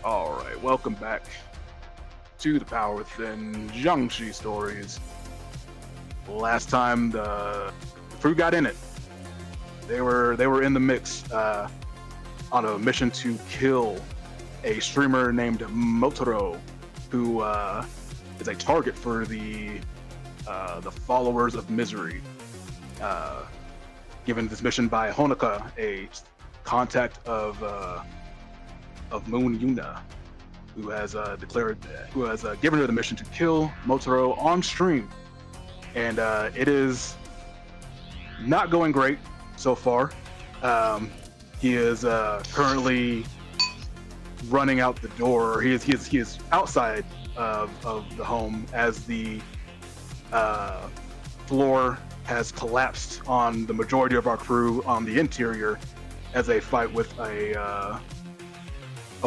All right, welcome back to the Power Within Xiangxi Stories. Last time the crew got in it. They were in the mix on a mission to kill a streamer named Motoro, who is a target for the followers of Misery. Given this mission by Honoka, a contact of Moon Yuna, who has given her the mission to kill Motoro on stream, and it is not going great so far. He is currently running out the door. He is outside of the home as the floor has collapsed on the majority of our crew on the interior as they fight with a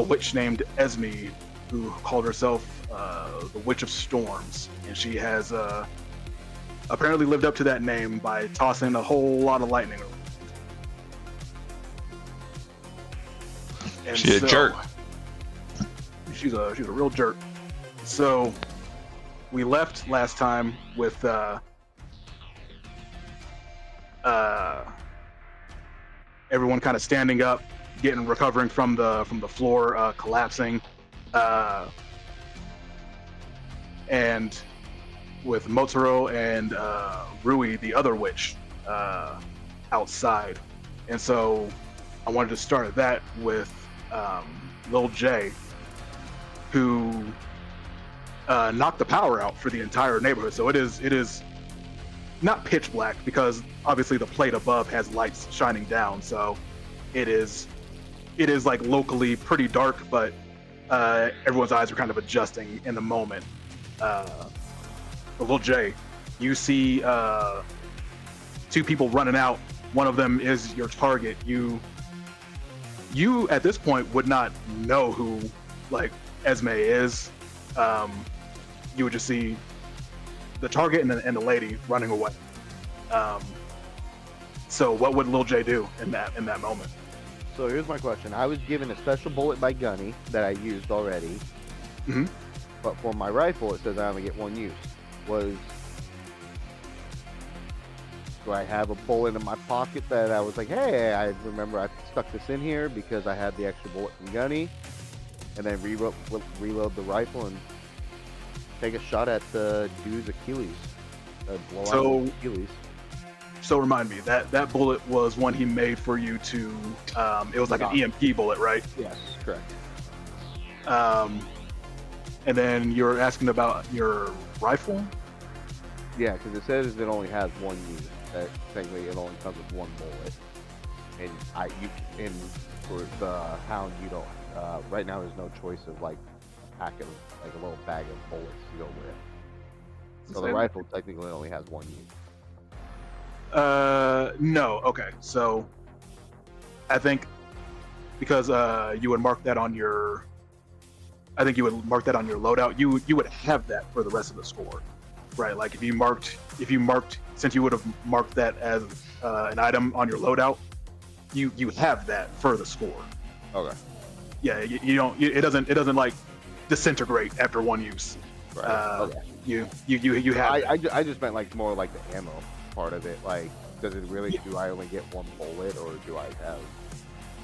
witch named Esme, who called herself the Witch of Storms, and she has apparently lived up to that name by tossing a whole lot of lightning around. And She's a jerk. She's a real jerk. So we left last time with everyone kind of standing up, recovering from the floor collapsing, and with Motoro and Rui, the other witch, outside. And so I wanted to start that with Lil J, who knocked the power out for the entire neighborhood. So it is not pitch black, because obviously the plate above has lights shining down, so it is like locally pretty dark, but everyone's eyes are kind of adjusting in the moment. Lil J, you see two people running out. One of them is your target. You at this point would not know who like Esme is. You would just see the target and the lady running away. So what would Lil J do in that moment? So here's my question. I was given a special bullet by Gunny that I used already. Mm-hmm. But for my rifle, it says I only get one use. Do I have a bullet in my pocket that I was like, hey, I remember I stuck this in here because I had the extra bullet from Gunny, and then reload the rifle and take a shot at the dude's Achilles. Blow out his Achilles. So remind me, that bullet was one he made for you to, it was like an EMP bullet, right? Yes, correct. And then you're asking about your rifle? Yeah, because it says it only has one use. Technically, it only comes with one bullet. And for the Hound, you don't. Right now, there's no choice of like packing like a little bag of bullets to go with. So the rifle technically only has one use. No. Okay. So I think because you would mark that on your, I think you would mark that on your loadout. You would have that for the rest of the score, right? Like if you marked, since you would have marked that as an item on your loadout, you have that for the score. Okay. Yeah. You don't. It doesn't like disintegrate after one use. Right. Okay. You have. I just meant like more like the ammo part of it. Like, does it really? Do I only get one bullet, or do I have?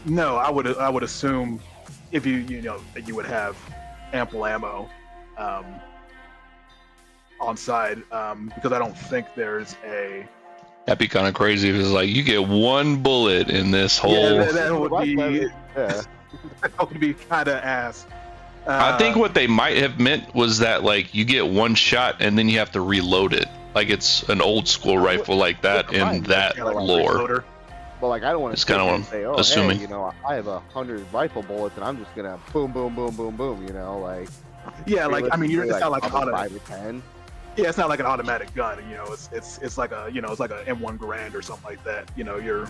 No, I would assume if you know that you would have ample ammo on side, because I don't think there's a. That'd be kind of crazy if it's like you get one bullet in this whole. Yeah, that would be kind of ass. I think what they might have meant was that like you get one shot and then you have to reload it, like it's an old school rifle like that in that lore. But like I don't want to kind of what I'm say, oh, assuming. Hey, I have 100 rifle bullets and I'm just gonna boom, boom, boom, boom, boom. Like. Yeah, like I mean, it's not like an automatic. 5 or 10. Yeah, it's not like an automatic gun. It's like a it's like a M1 Garand or something like that. You're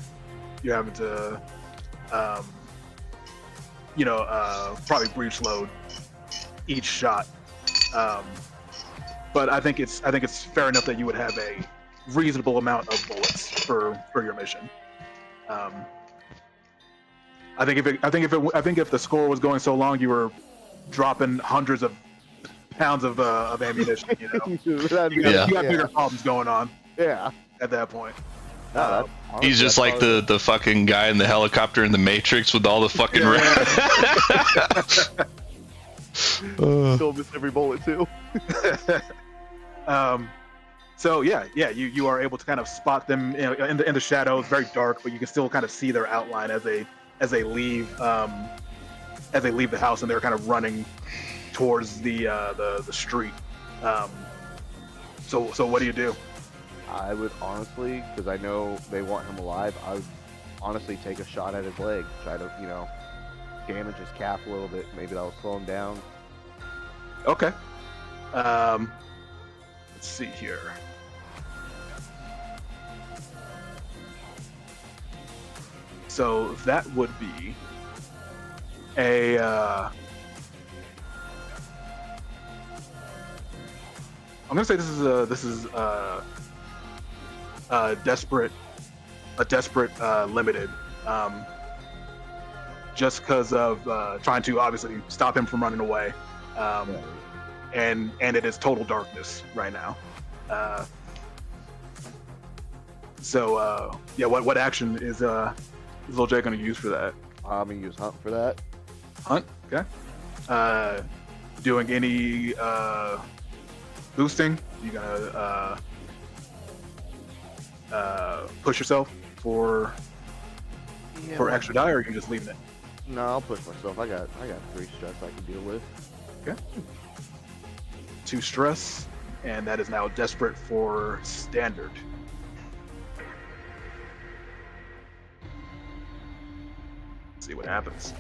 having to probably breech load each shot. But I think it's fair enough that you would have a reasonable amount of bullets for your mission. I think if the score was going so long, you were dropping hundreds of pounds of ammunition. You know, you got bigger problems going on. Yeah. At that point. He's just like the fucking guy in the helicopter in the Matrix with all the fucking. Still miss every bullet too. So you are able to kind of spot them in the shadows, very dark, but you can still kind of see their outline as they leave the house, and they're kind of running towards the street. So what do you do? I would honestly, because I know they want him alive, I would honestly take a shot at his leg, try to damage his calf a little bit. Maybe that'll slow him down. Okay. Let's see here. So that would be a I'm gonna say this is a desperate limited, just because of trying to obviously stop him from running away, and it is total darkness right now. What action is Lil J gonna use for that? I'm gonna use Hunt for that. Hunt, okay. Doing any boosting? You gonna push yourself for extra die, or you can just leave it? No, I'll push myself. I got 3 stress I can deal with. Okay. 2 stress, and that is now desperate for standard. Let's see what happens.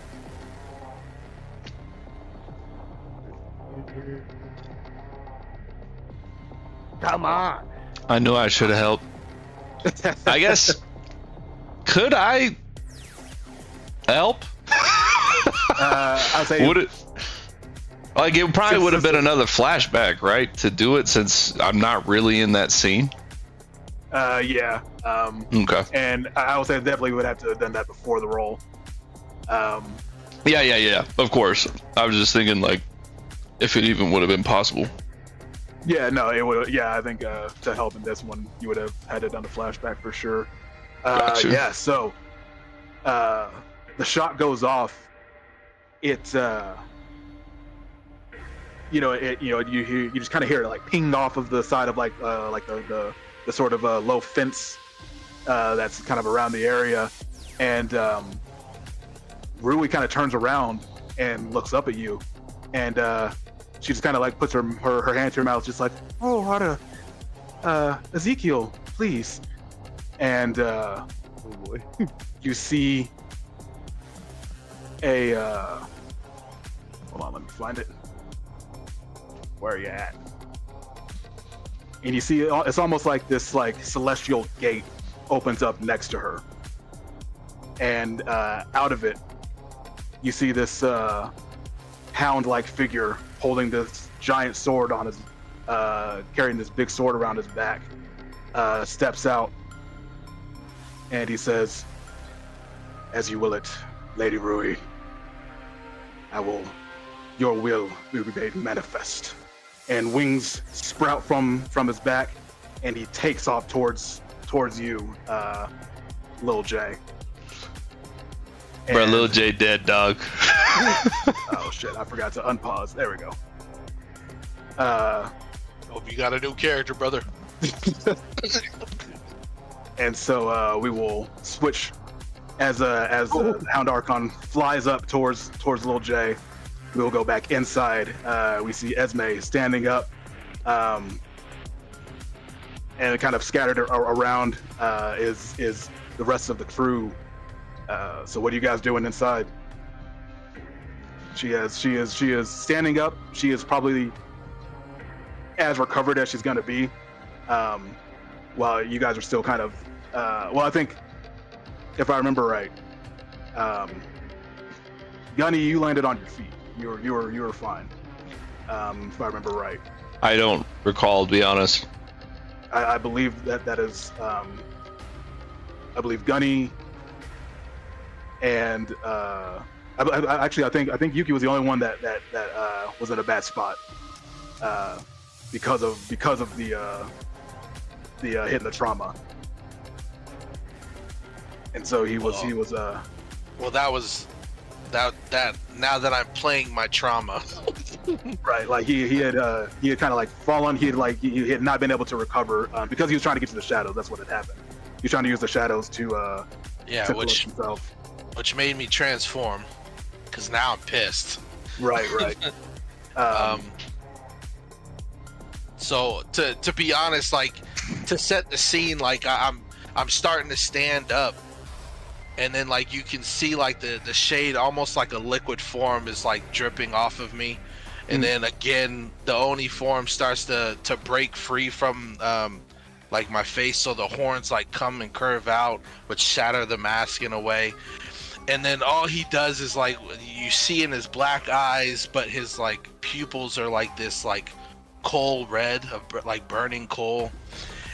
Come on. I knew I should have helped. I guess. Could I help? I'll say. Would it? Like, it probably would have been another flashback, right, to do it, since I'm not really in that scene. Yeah. Okay. And I would say I definitely would have to have done that before the roll. Yeah. Of course. I was just thinking, like, if it even would have been possible. Yeah, no, it would. Yeah, I think to help in this one, you would have had to done the flashback for sure. Gotcha. Yeah. So the shot goes off. It you just kind of hear it like ping off of the side of like the sort of low fence that's kind of around the area, and Rui kind of turns around and looks up at you, and she just kind of like puts her hand to her mouth, just like, oh, Hada, Ezekiel, please. And Oh boy. you see a hold on, let me find it. Where are you at? And you see it's almost like this like celestial gate opens up next to her, and out of it you see this hound-like figure holding this giant sword on his carrying this big sword around his back, steps out, and he says, "As you will it, Lady Rui. Your will be made manifest." And wings sprout from his back, and he takes off towards you, Lil J. Bro, Lil J dead, dog. Oh shit, I forgot to unpause. There we go. Hope you got a new character, brother. And so we will switch as Hound Archon flies up towards Lil J. We will go back inside. We see Esme standing up, and kind of scattered around is the rest of the crew. So what are you guys doing inside? She is standing up. She is probably as recovered as she's gonna be, while you guys are still kind of I think, if I remember right, Gunny, you landed on your feet. You were fine, if I remember right. I don't recall, to be honest. I believe that is I believe Gunny, and actually I think Yuki was the only one that was in a bad spot because of the hitting the trauma, and so he was Well, that was that. Now that I'm playing my trauma, right, like he had kind of like fallen. He had not been able to recover because he was trying to get to the shadows. That's what had happened. He was trying to use the shadows to collect himself. which made me transform, because now I'm pissed. Right. So to be honest, like, to set the scene, like I'm starting to stand up, and then like you can see like the shade, almost like a liquid form, is like dripping off of me, and then again the Oni form starts to break free from like my face, so the horns like come and curve out, which shatter the mask in a way. And then all he does is, like, you see in his black eyes, but his like pupils are like this like coal red, like burning coal,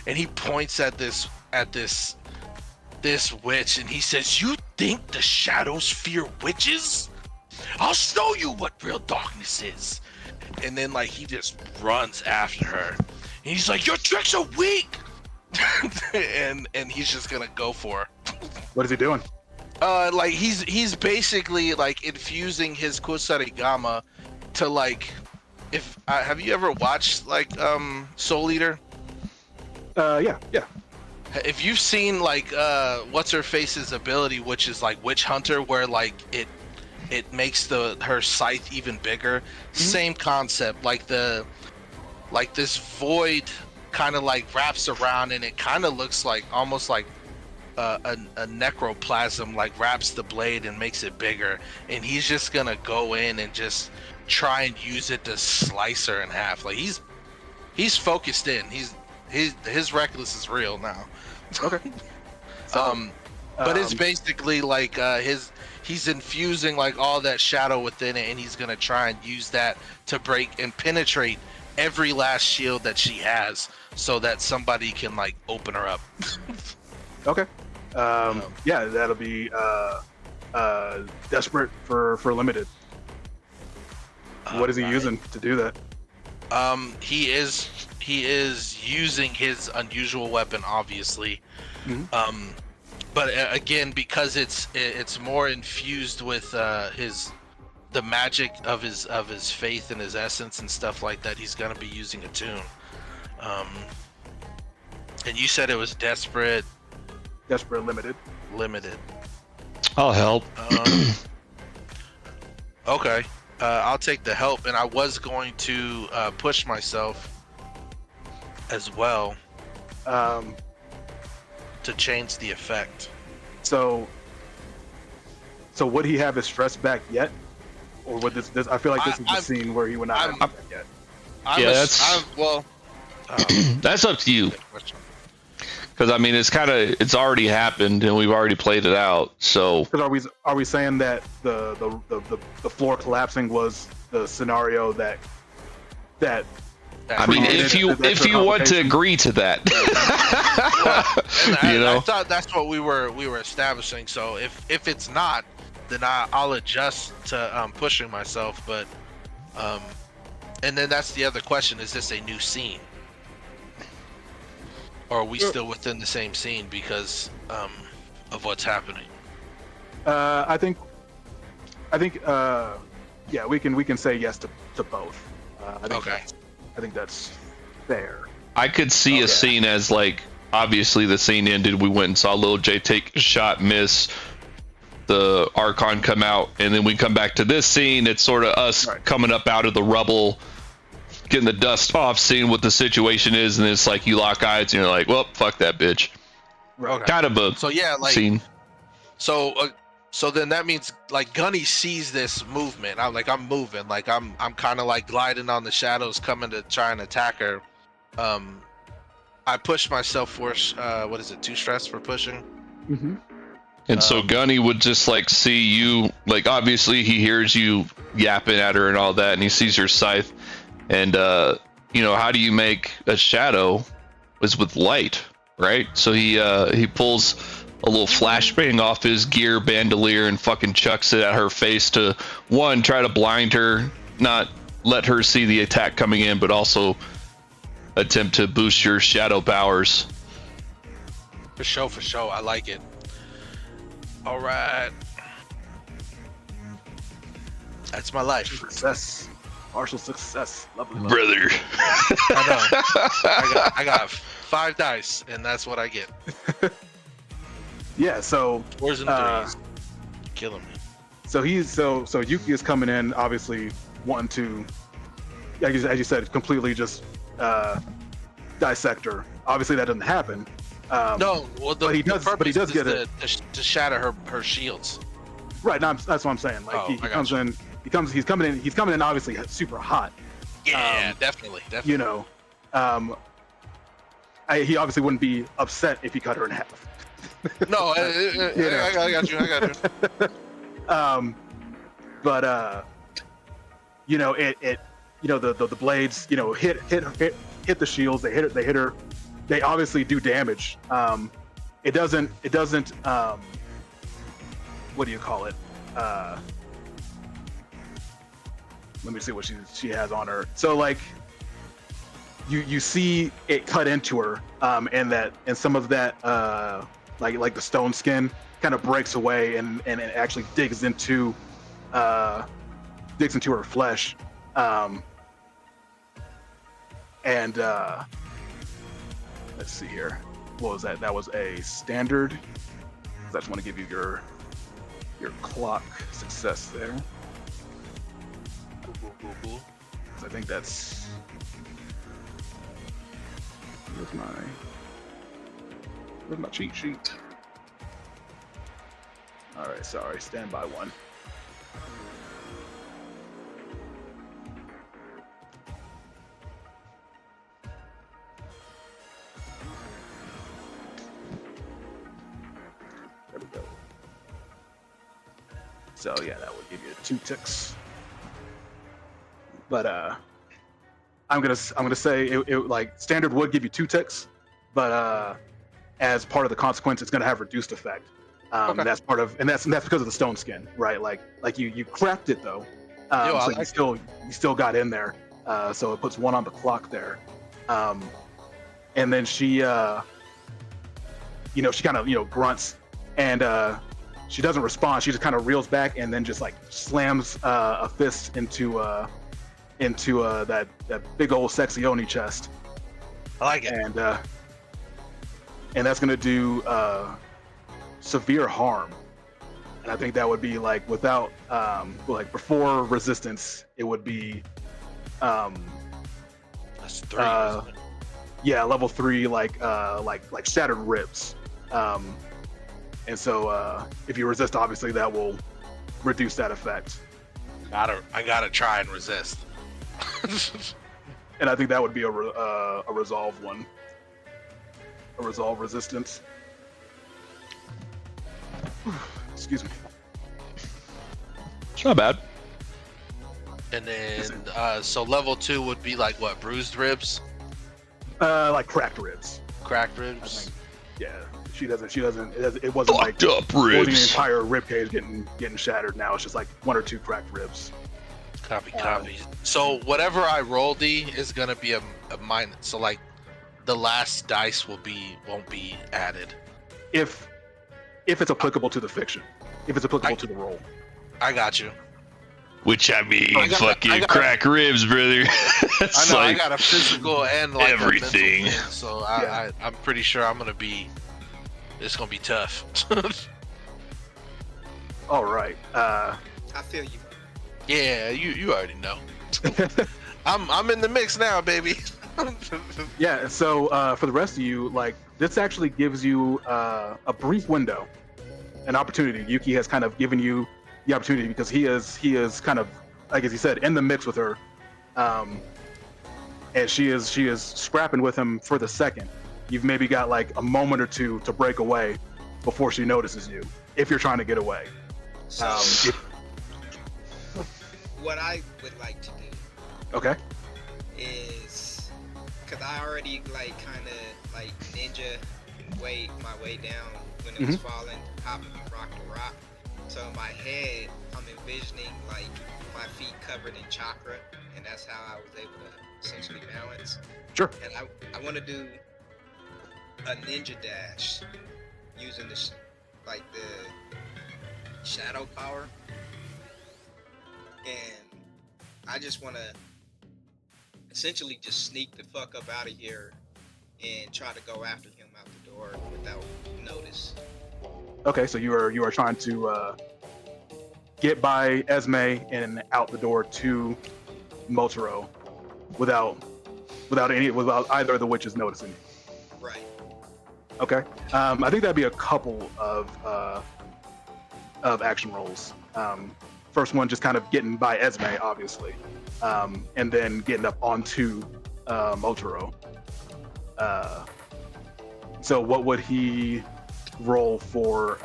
and he points at this witch, and he says, "You think the shadows fear witches? I'll show you what real darkness is." And then like he just runs after her, and he's like, "Your tricks are weak." and he's just gonna go for her. What is he doing? Like he's basically like infusing his Kusarigama to, like, if have you ever watched like Soul Eater? Yeah. If you've seen like what's her face's ability, which is like Witch Hunter, where like it makes her scythe even bigger. Same concept, like this void kind of like wraps around, and it kind of looks like almost like a necroplasm, like wraps the blade and makes it bigger, and he's just gonna go in and just try and use it to slice her in half. Like he's focused in. His reckless is real now. Okay. But it's basically like he's infusing like all that shadow within it, and he's gonna try and use that to break and penetrate every last shield that she has, so that somebody can like open her up. Okay. Yeah, that'll be desperate for limited. What is he using to do that? He is using his unusual weapon, obviously. But again, because it's more infused with the magic of his faith and his essence and stuff like that, he's gonna be using a tune. And you said it was desperate limited. I'll help. Okay. I'll take the help, and I was going to push myself as well to change the effect. So would he have his stress back yet, or would this? I feel like this is the scene where he would not have it back yet. That's up to you. Because I mean, it's already happened, and we've already played it out. So, because are we saying that the floor collapsing was the scenario that I mean, if you want to agree to that, I thought that's what we were establishing. So if it's not, then I'll adjust to pushing myself. But and then that's the other question: is this a new scene? Or are we still within the same scene because of what's happening? I think yeah, we can say yes to both. I think that's fair. I could see a scene as like, obviously the scene ended, we went and saw Lil J take a shot, miss, the Archon come out, and then we come back to this scene. It's sort of us coming up out of the rubble, getting the dust off, seeing what the situation is, and it's like you lock eyes and you're like, well, fuck that bitch. Okay. Kind of a scene. So then that means like Gunny sees this movement. I'm moving, like I'm kind of like gliding on the shadows, coming to try and attack her. I push myself for 2 stress for pushing. And so Gunny would just like see you, like obviously he hears you yapping at her and all that, and he sees your scythe. And how do you make a shadow? Is with light, right? So he pulls a little flashbang off his gear bandolier and fucking chucks it at her face to, one, try to blind her, not let her see the attack coming in, but also attempt to boost your shadow powers. For sure. I like it. All right. That's my life. Success. Partial success. Lovely. Brother. I know. I got 5 dice, and that's what I get. Yeah, so 4s and 3s. Killing me. so Yuki is coming in, obviously wanting to, as you said, completely just dissect her. Obviously that doesn't happen. No, well, but he does get it to shatter her shields. right. No, that's what I'm saying. Like he comes in, he's coming in obviously super hot. Yeah, definitely. You know, he obviously wouldn't be upset if he cut her in half. No, I got you. But you know, the blades, you know, hit the shields. They hit her. They obviously do damage. It doesn't. What do you call it? Let me see what she has on her. So like, you see it cut into her, and some of that, like the stone skin kind of breaks away and it actually digs into her flesh. Let's see here. What was that? That was a standard. I just want to give you your clock success there. Cool. I think that's. Where's my cheat sheet? All right, sorry. Stand by one. There we go. So yeah, that would give you 2 ticks. But I'm gonna say it like standard would give you 2 ticks, but as part of the consequence, it's gonna have reduced effect. Okay. That's part of, and that's because of the stone skin, right? Like you cracked it though, so you still got in there. So it puts 1 on the clock there, and then she kind of grunts, and she doesn't respond. She just kind of reels back and then just like slams a fist into that big old sexy Oni chest. I like it. And that's gonna do severe harm. And I think that would be like without like before resistance, it would be That's 3. Isn't it? yeah, level 3, like shattered ribs. And so if you resist, obviously that will reduce that effect. I gotta try and resist. And I think that would be a resolve one. A resolve resistance. Excuse me. It's not bad. And then so level 2 would be like what? Bruised ribs? Like cracked ribs. Cracked ribs? Yeah. She doesn't. It wasn't Fucked like up ribs. the entire rib cage getting shattered. Now it's just like 1 or 2 cracked ribs. Copy. So whatever I roll, D, is gonna be a minus. So like, the last dice won't be added. If it's applicable to the fiction, if it's applicable to the roll. I got you. Which I mean, I got- crack ribs, brother. It's I know. like I got a physical and like everything. A mental thing, so I'm pretty sure it's gonna be tough. All right. I feel you. Yeah, you already know. I'm in the mix now, baby. Yeah. So for the rest of you, like this actually gives you a brief window, an opportunity. Yuki has kind of given you the opportunity because he is kind of, like as he said, in the mix with her, and she is scrapping with him for the second. You've maybe got like a moment or two to break away before she notices you, if you're trying to get away. So, what I would like to do Okay. is, because I already like kind of like ninja my way down when it was falling, hopping from rock to rock. So in my head, I'm envisioning like my feet covered in chakra, and that's how I was able to essentially balance. Sure. And I want to do a ninja dash using the shadow power, and I just want to essentially just sneak the fuck up out of here and try to go after him out the door without notice. Okay, so you are trying to get by Esme and out the door to Motaro without either of the witches noticing you. Right. Okay. I think that'd be a couple of action rolls. First one, just kind of getting by Esme, obviously, and then getting up onto Motaro. So what would he roll for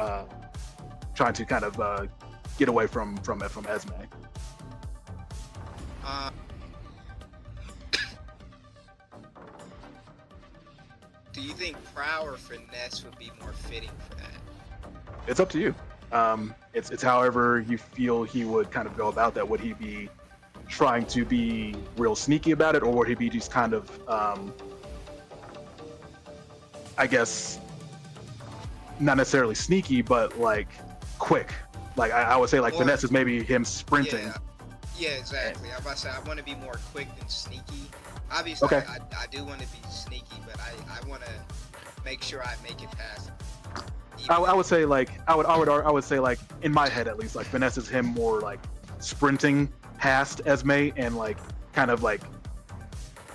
trying to kind of get away from Esme? Do you think prow or finesse would be more fitting for that? It's up to you. It's however you feel he would kind of go about that. Would he be trying to be real sneaky about it, or would he be just kind of, I guess, not necessarily sneaky, but like quick? Like I would say, like finesse is maybe him sprinting. Yeah, exactly. I'm about to say I want to be more quick than sneaky. Obviously, Okay. I do want to be sneaky, but I want to make sure I make it past. I would say like I would say like in my head at least, like finesse is him more like sprinting past Esme and like kind of like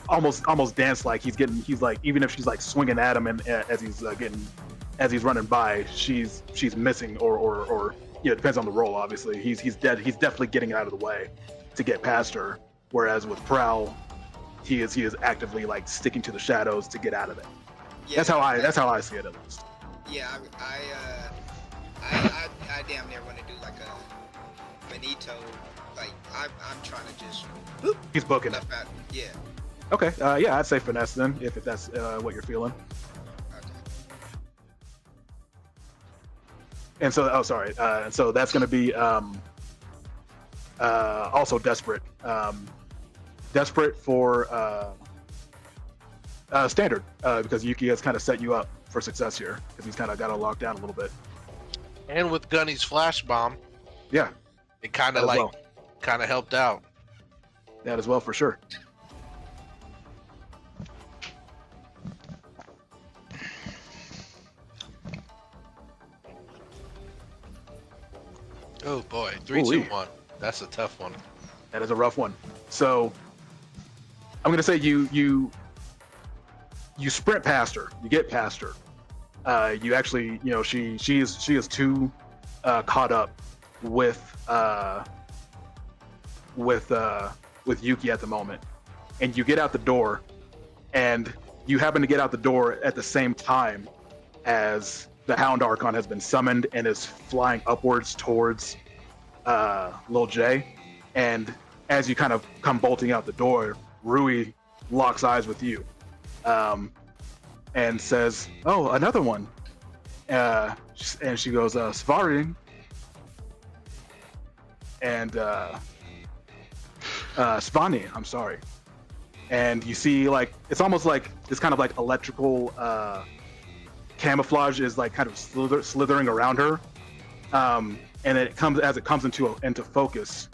almost dance like he's like even if she's like swinging at him and as he's running by, she's missing or you know, it depends on the roll. Obviously, he's definitely getting out of the way to get past her. Whereas with Prowl, he is actively like sticking to the shadows to get out of it. Yeah, That's how I see it at least. Yeah, I damn near want to do like a Benito. Like I'm trying to just. He's booking it. Out. Yeah. Okay. Yeah, I'd say finesse then, if that's what you're feeling. Okay. And so, so that's going to be also desperate. Desperate for standard because Yuki has kind of set you up for success here because he's kind of got to lock down a little bit. And with Gunny's flash bomb, Yeah, it kind of That as like well. kind of helped out. that as well for sure. Oh boy, 3, 2, Ooh-wee. 1. That's a tough one. That is a rough one. So I'm going to say you sprint past her. You get past her. You actually, you know, she is too caught up with Yuki at the moment, and you get out the door, and you happen to get out the door at the same time as the Hound Archon has been summoned and is flying upwards towards Lil J, and as you kind of come bolting out the door, Rui locks eyes with you. And says, "Oh, another one." And she goes, "Svaring." And Svani, I'm sorry. And you see, like, it's almost like this kind of like electrical camouflage is like kind of slithering around her. And it comes into focus.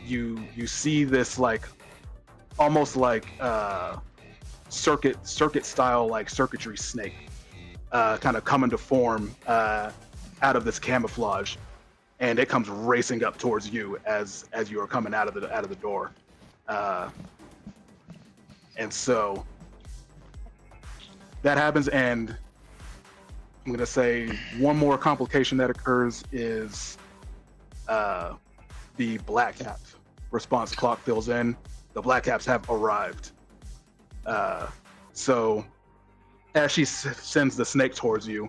You see this like almost like circuit style like circuitry snake kind of come into form out of this camouflage, and it comes racing up towards you as you are coming out of the door, and so that happens. And I'm gonna say one more complication that occurs is the Black Cap response clock fills in. The Black Caps have arrived. So as she sends the snake towards you,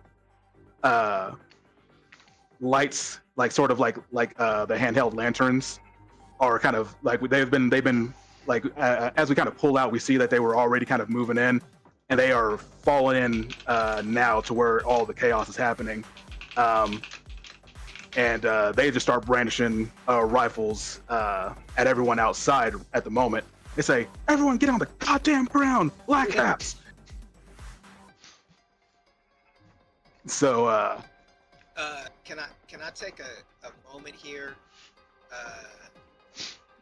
lights like sort of like the handheld lanterns are kind of like they've been like as we kind of pull out, we see that they were already kind of moving in, and they are falling in now to where all the chaos is happening. And they just start brandishing rifles at everyone outside at the moment. They say, "Everyone, get on the goddamn ground, black caps!" So, can I take a moment here?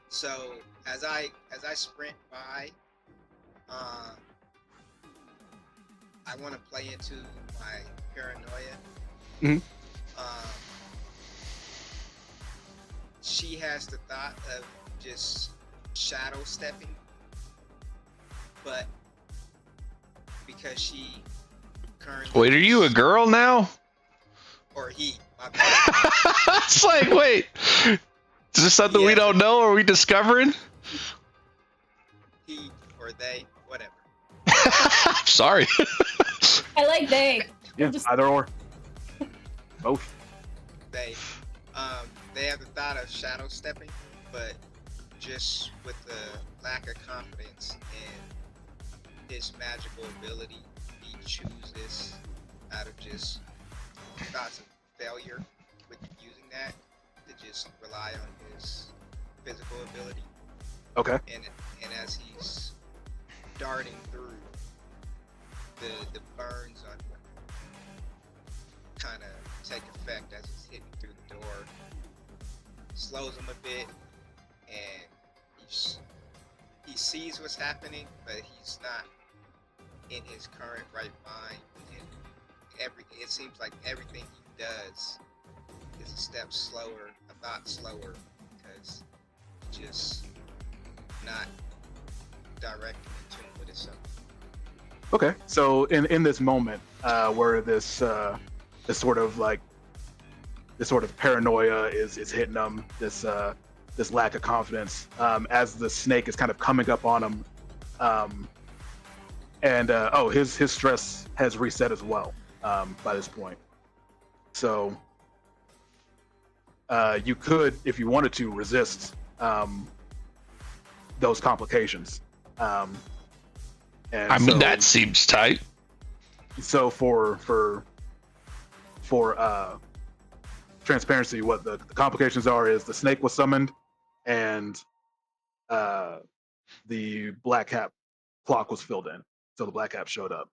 So as I sprint by, I want to play into my paranoia. Mhm. She has the thought of just shadow stepping, but because she currently Wait, are you a girl now? or he, my bad. It's like, wait, is this something we Yeah. don't know? Are we discovering? He or they, whatever. Sorry. I like they. yeah, Just- either or, both. They have the thought of shadow stepping, but just with the lack of confidence in his magical ability, he chooses out of just thoughts of failure with using that to just rely on his physical ability. Okay. And as he's darting through, the burns on him kind of take effect as he's hitting through the door. Slows him a bit, and he sees what's happening, but he's not in his current right mind. And it seems like everything he does is a step slower, a thought slower, because he's just not directing in tune with himself. Okay. So in this moment where this sort of paranoia is hitting him, this lack of confidence, as the snake is kind of coming up on him, and his stress has reset as well by this point. So you could, if you wanted to, resist those complications. And I mean, so, that seems tight. So for transparency, what the complications are is the snake was summoned, and the black cap clock was filled in. So the black cap showed up.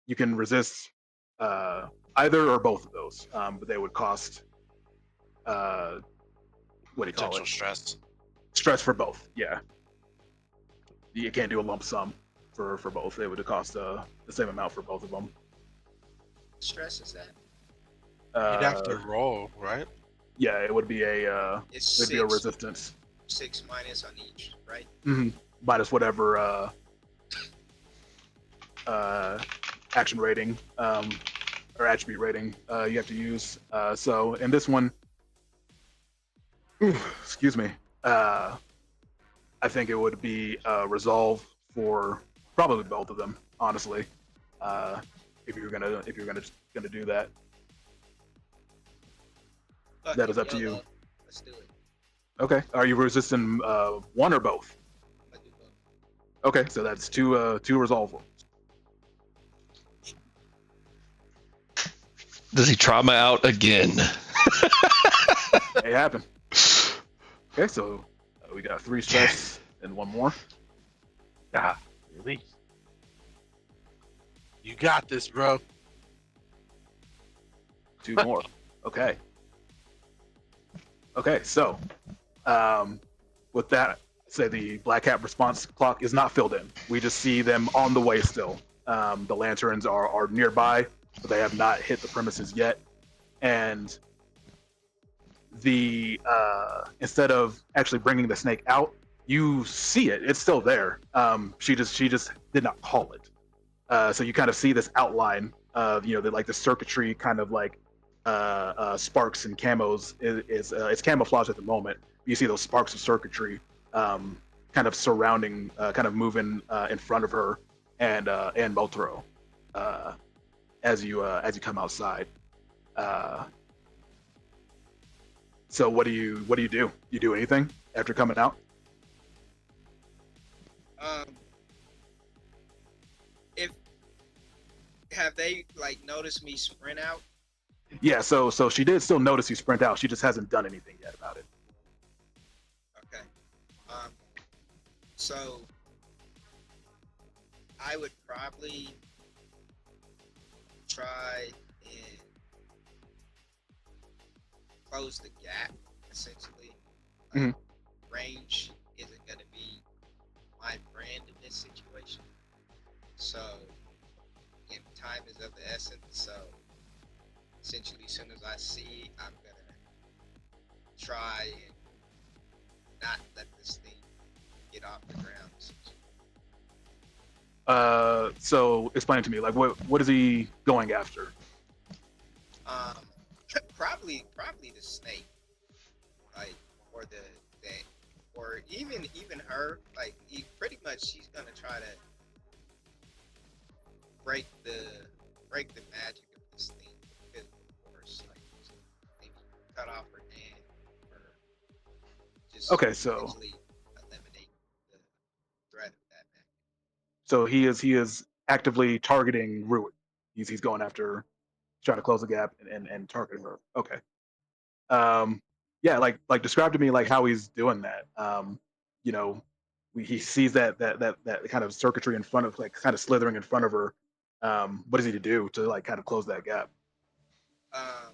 You can resist either or both of those, but they would cost what do you call Potential it? stress. Stress for both. Yeah, you can't do a lump sum for both. It would cost the same amount for both of them. Stress is that? You'd have to roll, right? Yeah, it would be a It's it'd be a resistance. 6 minus on each, right? Mm-hmm. Minus whatever action rating or attribute rating you have to use. So in this one, excuse me, I think it would be resolve for probably both of them, honestly. If you're gonna do that, Fuck that it, is up to YOLO. you. Let's do it. Okay. Are you resisting one or both? I'm gonna do both. Okay, so that's two resolve rolls. Does he trauma out again? It happened. Okay, so we got 3 stress and 1 more. Ah, release. You got this, bro. 2 more. Okay. Okay, so with that, say the black hat response clock is not filled in. We just see them on the way still. The lanterns are nearby, but they have not hit the premises yet. And the instead of actually bringing the snake out, you see it. It's still there. She just did not call it. So you kind of see this outline of the circuitry kind of like sparks and camos it's camouflaged at the moment. You see those sparks of circuitry kind of surrounding, kind of moving in front of her and Motaro as you come outside. So what do you do? You do anything after coming out? have they like noticed me sprint out? Yeah, so she did still notice you sprint out. She just hasn't done anything yet about it. Okay. Um. So I would probably try and close the gap. Essentially, like, Mhm. range isn't going to be my brand in this situation. So, and time is of the essence. So, essentially, as soon as I see, I'm gonna try and not let this thing get off the ground. So explain to me, like, what is he going after? Um, probably the snake, like, or the or even her. Like, pretty much, she's gonna try to break the magic of this thing. Because, of course, like, maybe cut off her hand or just Okay, so essentially eliminate the threat of that magic. so he is actively targeting Rui. He's going after, trying to close the gap and targeting her. Okay. Um, yeah, like describe to me like how he's doing that. You know, he sees that kind of circuitry in front of, like, kind of slithering in front of her. What does he do to, like, kind of close that gap? Um,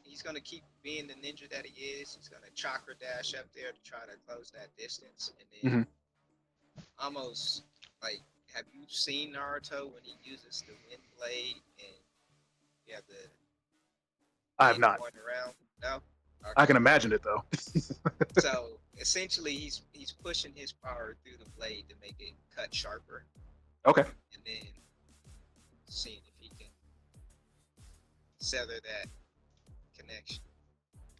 he's gonna keep being the ninja that he is. He's gonna chakra dash up there to try to close that distance, and then Hmm. almost like, have you seen Naruto when he uses the wind blade and you have the I have wind not. going around? No. I Okay. can imagine it though. So essentially, he's pushing his power through the blade to make it cut sharper, Okay, and then seeing if he can sever that connection.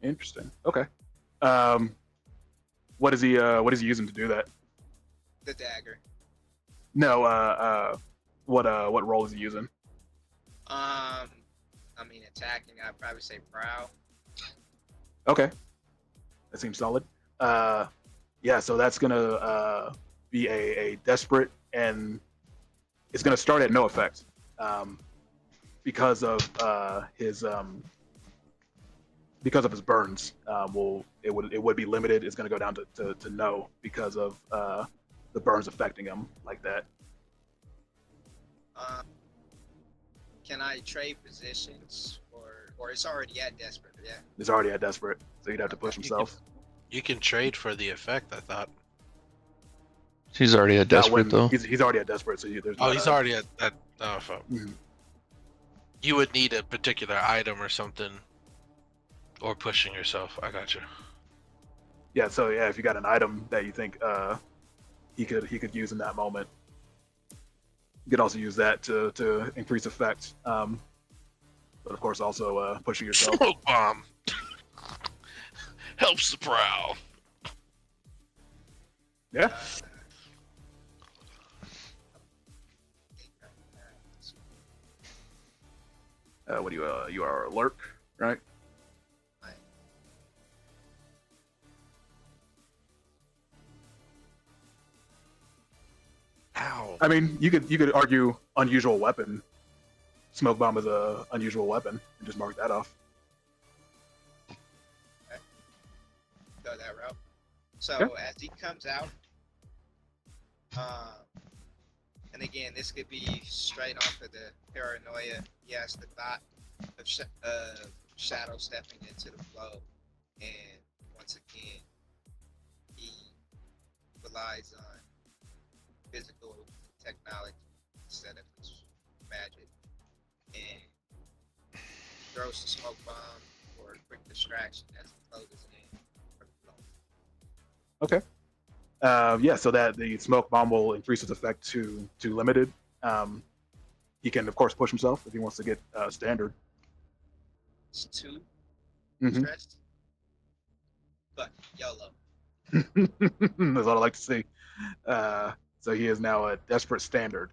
interesting. Okay. Um, what is he using to do that? The dagger. No. What role is he using? I mean, attacking. I'd probably say prow. Okay, that seems solid. Uh, yeah, so that's gonna be a desperate, and it's gonna start at no effect, um, because of his burns. It would be limited. It's gonna go down to no because of the burns affecting him like that. Um, can I trade positions, or it's already at desperate? Yeah. He's already at desperate, so he'd have to push Okay. himself. You can trade for the effect, I thought. He's already at Not desperate when though. he's already at desperate, so there's Oh, not he's a. already at oh, fuck. Mhm. You would need a particular item or something, or pushing yourself. I got you. Yeah, so yeah, if you got an item that you think he could use in that moment, you could also use that to increase effect. But of course, also pushing yourself. Smoke bomb helps the prow. Yeah. What do you are a lurk, right? Ow. I mean, you could argue unusual weapon. Smoke bomb is a unusual weapon, and just mark that off. Go that route. So Yeah. as he comes out, um, and again, this could be straight off of the paranoia. He has the thought of shadow stepping into the flow, and once again, he relies on physical technology instead of his magic, and throws the smoke bomb for a quick distraction as he closes in for the flow. Okay. Yeah, so that the smoke bomb will increase its effect to limited. Um, he can of course push himself if he wants to get standard. It's two Hmm. stress, but YOLO. That's all I like to see. So he is now a desperate standard,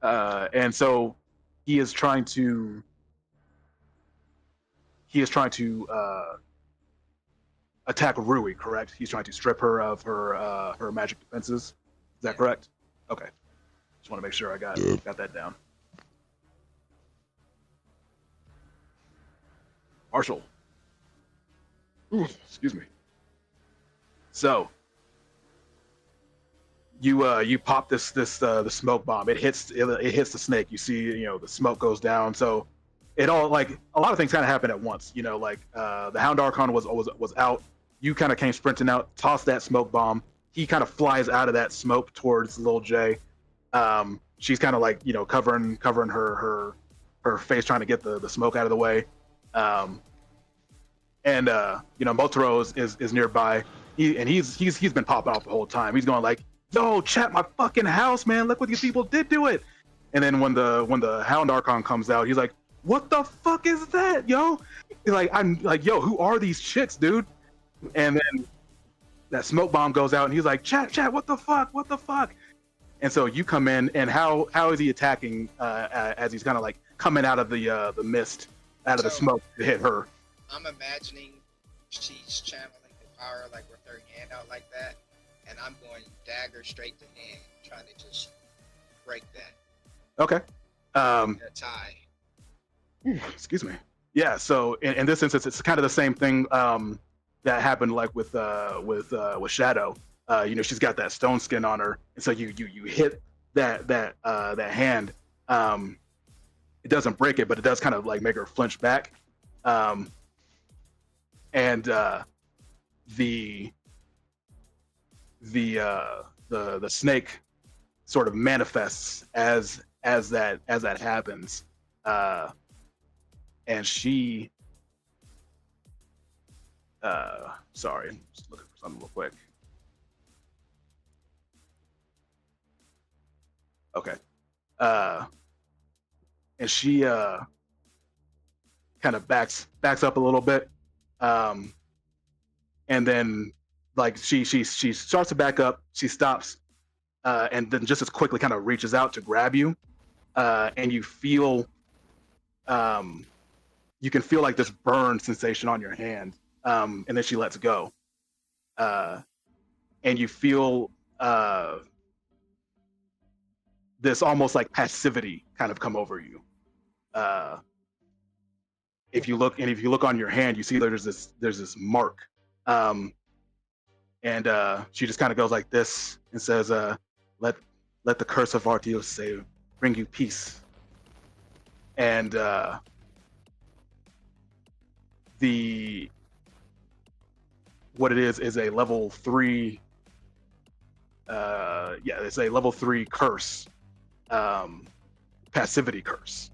and so he is trying to attack Rui. Correct? He's trying to strip her of her magic defenses. Is that Yeah. correct? Okay. Just want to make sure I got that down. Marshall. Ooh, excuse me. So you pop the smoke bomb. It hits the snake. You see, the smoke goes down. So it all, like, a lot of things kind of happen at once. Like the Hound Archon was out. You kind of came sprinting out, tossed that smoke bomb. He kind of flies out of that smoke towards Lil J. She's kind of like, covering her face, trying to get the smoke out of the way. And Motaro is nearby. He's been popping off the whole time. He's going like, "Yo, chat my fucking house, man! Look what these people did to it!" And then when the Hound Archon comes out, he's like, "What the fuck is that, yo?" He's like, "I'm like, yo, who are these chicks, dude?" And then that smoke bomb goes out, and he's like, "Chat, what the fuck? What the fuck?" And so you come in, and how is he attacking as he's kind of like coming out of the mist, out of the smoke to hit her? I'm imagining she's channeling the power like with her hand out like that, and I'm going dagger straight to hand, trying to just break that. Okay. That tie. Excuse me. Yeah. So in this instance, it's kind of the same thing that happened like with Shadow. She's got that stone skin on her, and so you hit that hand. It doesn't break it, but it does kind of like make her flinch back. And the snake sort of manifests as that happens, and she sorry, I'm just looking for something real quick. Okay. And she kind of backs up a little bit, and then like she starts to back up. She stops, and then just as quickly kind of reaches out to grab you, and you feel, you can feel like this burn sensation on your hand, and then she lets go, and you feel this almost like passivity kind of come over you. If you look on your hand, you see there's this mark, and she just kind of goes like this and says, "Let the curse of Artios say bring you peace." And what it is a level 3. It's a level 3 curse, passivity curse.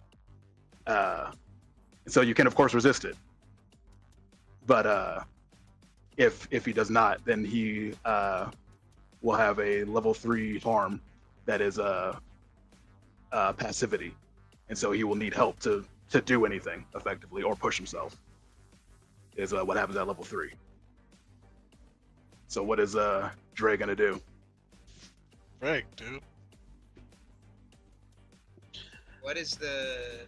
So you can of course resist it, but if he does not, then he will have a level 3 harm that is passivity, and so he will need help to do anything effectively or push himself. Is what happens at level 3. So what is Dre gonna do? Right, dude. What is the?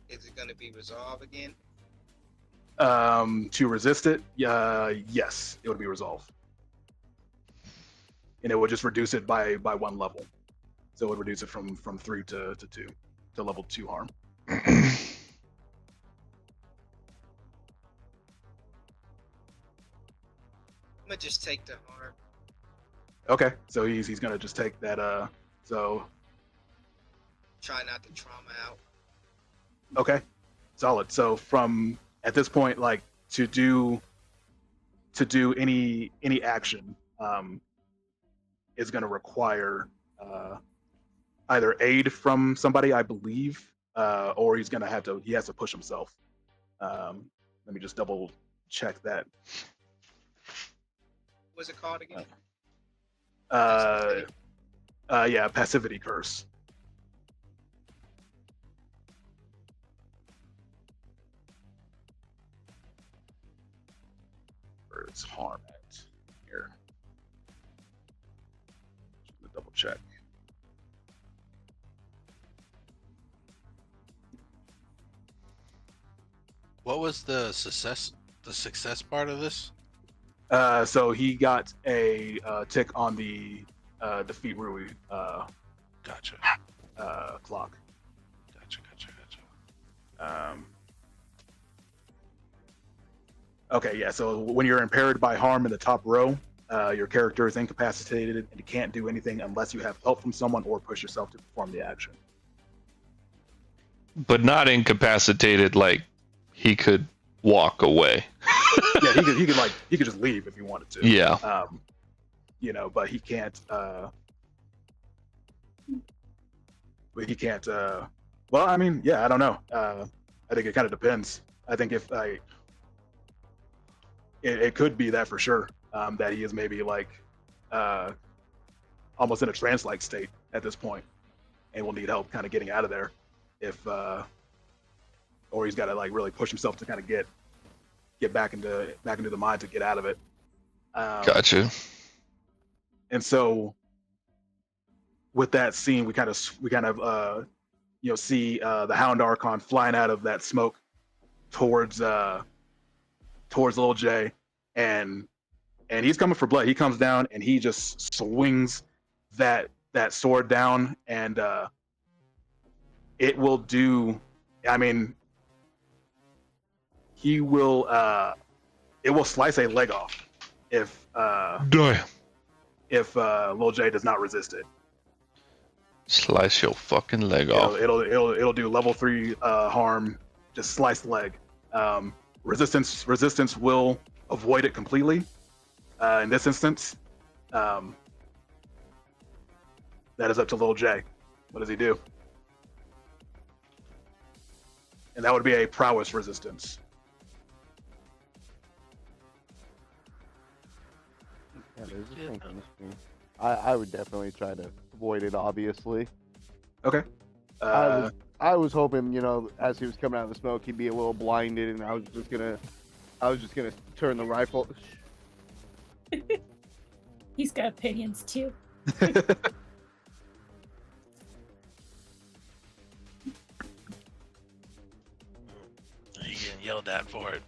Is it going to be resolved again? To resist it, yes, it would be resolved, and it would just reduce it by 1 level. So it would reduce it from 3 to 2 to level 2 harm. I'm gonna just take the harm. Okay, so he's gonna just take that. So Try not to trauma out. okay, solid. So from at this point, like to do any action, is gonna require either aid from somebody, I believe, or he has to push himself. Let me just double check that. What's it called again? Yeah, passivity curse. Where is harm at here? Just gonna double check. What was the success part of this? So he got a tick on the defeat Rui Gotcha. clock. Gotcha. Um, okay, yeah. So when you're impaired by harm in the top row, your character is incapacitated and can't do anything unless you have help from someone or push yourself to perform the action. But not incapacitated, like he could walk away. Yeah, he could just leave if he wanted to. Yeah. But he can't. But he can't. Well, I mean, yeah, I don't know. I think it kind of depends. I think it could be that for sure. That he is maybe like almost in a trance-like state at this point, and will need help kind of getting out of there, or he's got to like really push himself to kind of get back into the mind to get out of it. Gotcha. And so with that scene, we kind of see the Hound Archon flying out of that smoke towards Little J, and he's coming for blood. He comes down and he just swings that sword down, and it will do. I mean, it will slice a leg off if Lil J does not resist it. Slice your fucking leg off. It'll do level 3 harm, just slice the leg. Resistance will avoid it completely. In this instance, that is up to Lil J. What does he do? And that would be a prowess resistance. Yeah, there's a thing on the screen. I would definitely try to avoid it, obviously. Okay. I was hoping, as he was coming out of the smoke, he'd be a little blinded, and I was just gonna turn the rifle. He's got opinions too. You getting yelled at for it.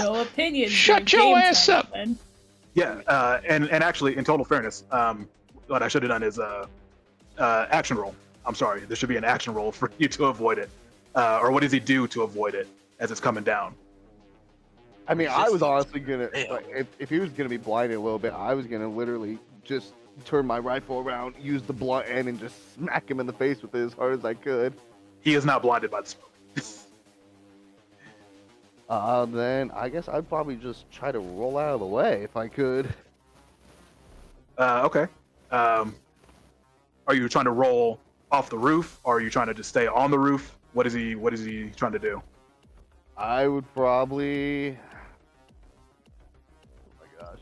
No opinions. Shut your ass up. Then. Yeah, and actually, in total fairness, what I should have done is action roll. I'm sorry, there should be an action roll for you to avoid it. Or what does he do to avoid it as it's coming down? I mean, I was honestly gonna, if he was gonna be blinded a little bit, I was gonna literally just turn my rifle around, use the blunt end, and just smack him in the face with it as hard as I could. He is not blinded by the smoke. Then I guess I'd probably just try to roll out of the way if I could. Okay. Are you trying to roll off the roof, or are you trying to just stay on the roof? What is he trying to do? I would probably. Oh my gosh.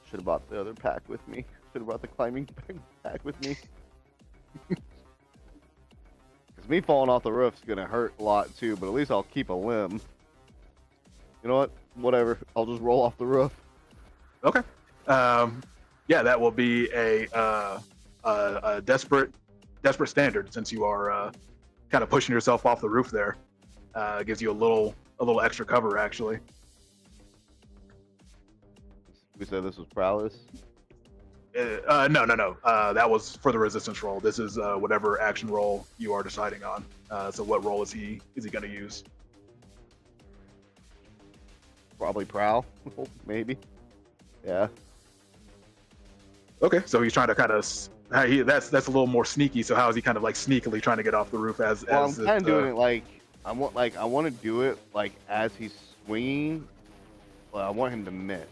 Should have brought the other pack with me. Should have brought the climbing pack with me. Because me falling off the roof is going to hurt a lot too, but at least I'll keep a limb. You know what? Whatever. I'll just roll off the roof. Okay. Yeah, that will be a desperate standard, since you are kind of pushing yourself off the roof there. It gives you a little extra cover, actually. We said this was prowess? No. That was for the resistance roll. This is whatever action roll you are deciding on. So what roll is he going to use? Probably prowl, maybe. Yeah. Okay, so he's trying to kind of that's a little more sneaky. So how is he kind of like sneakily trying to get off the roof I'm kind of doing it like I want to do it like as he's swinging, but I want him to miss,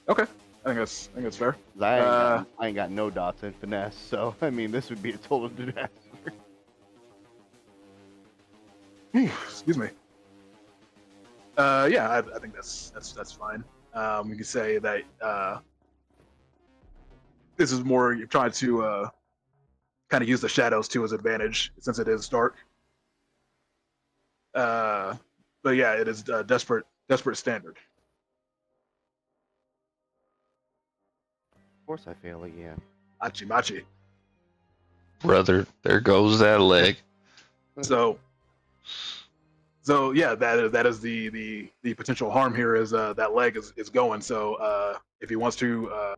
Okay, I think that's fair. I ain't got no dots in finesse, so I mean this would be a total disaster. Excuse me. Yeah, I think that's fine. We could say that this is more you're trying to kind of use the shadows to his advantage since it is dark. But yeah, it is desperate standard. Of course I fail again. Machi. Brother, there goes that leg. So yeah, that is the potential harm here is that leg is going. So if he wants to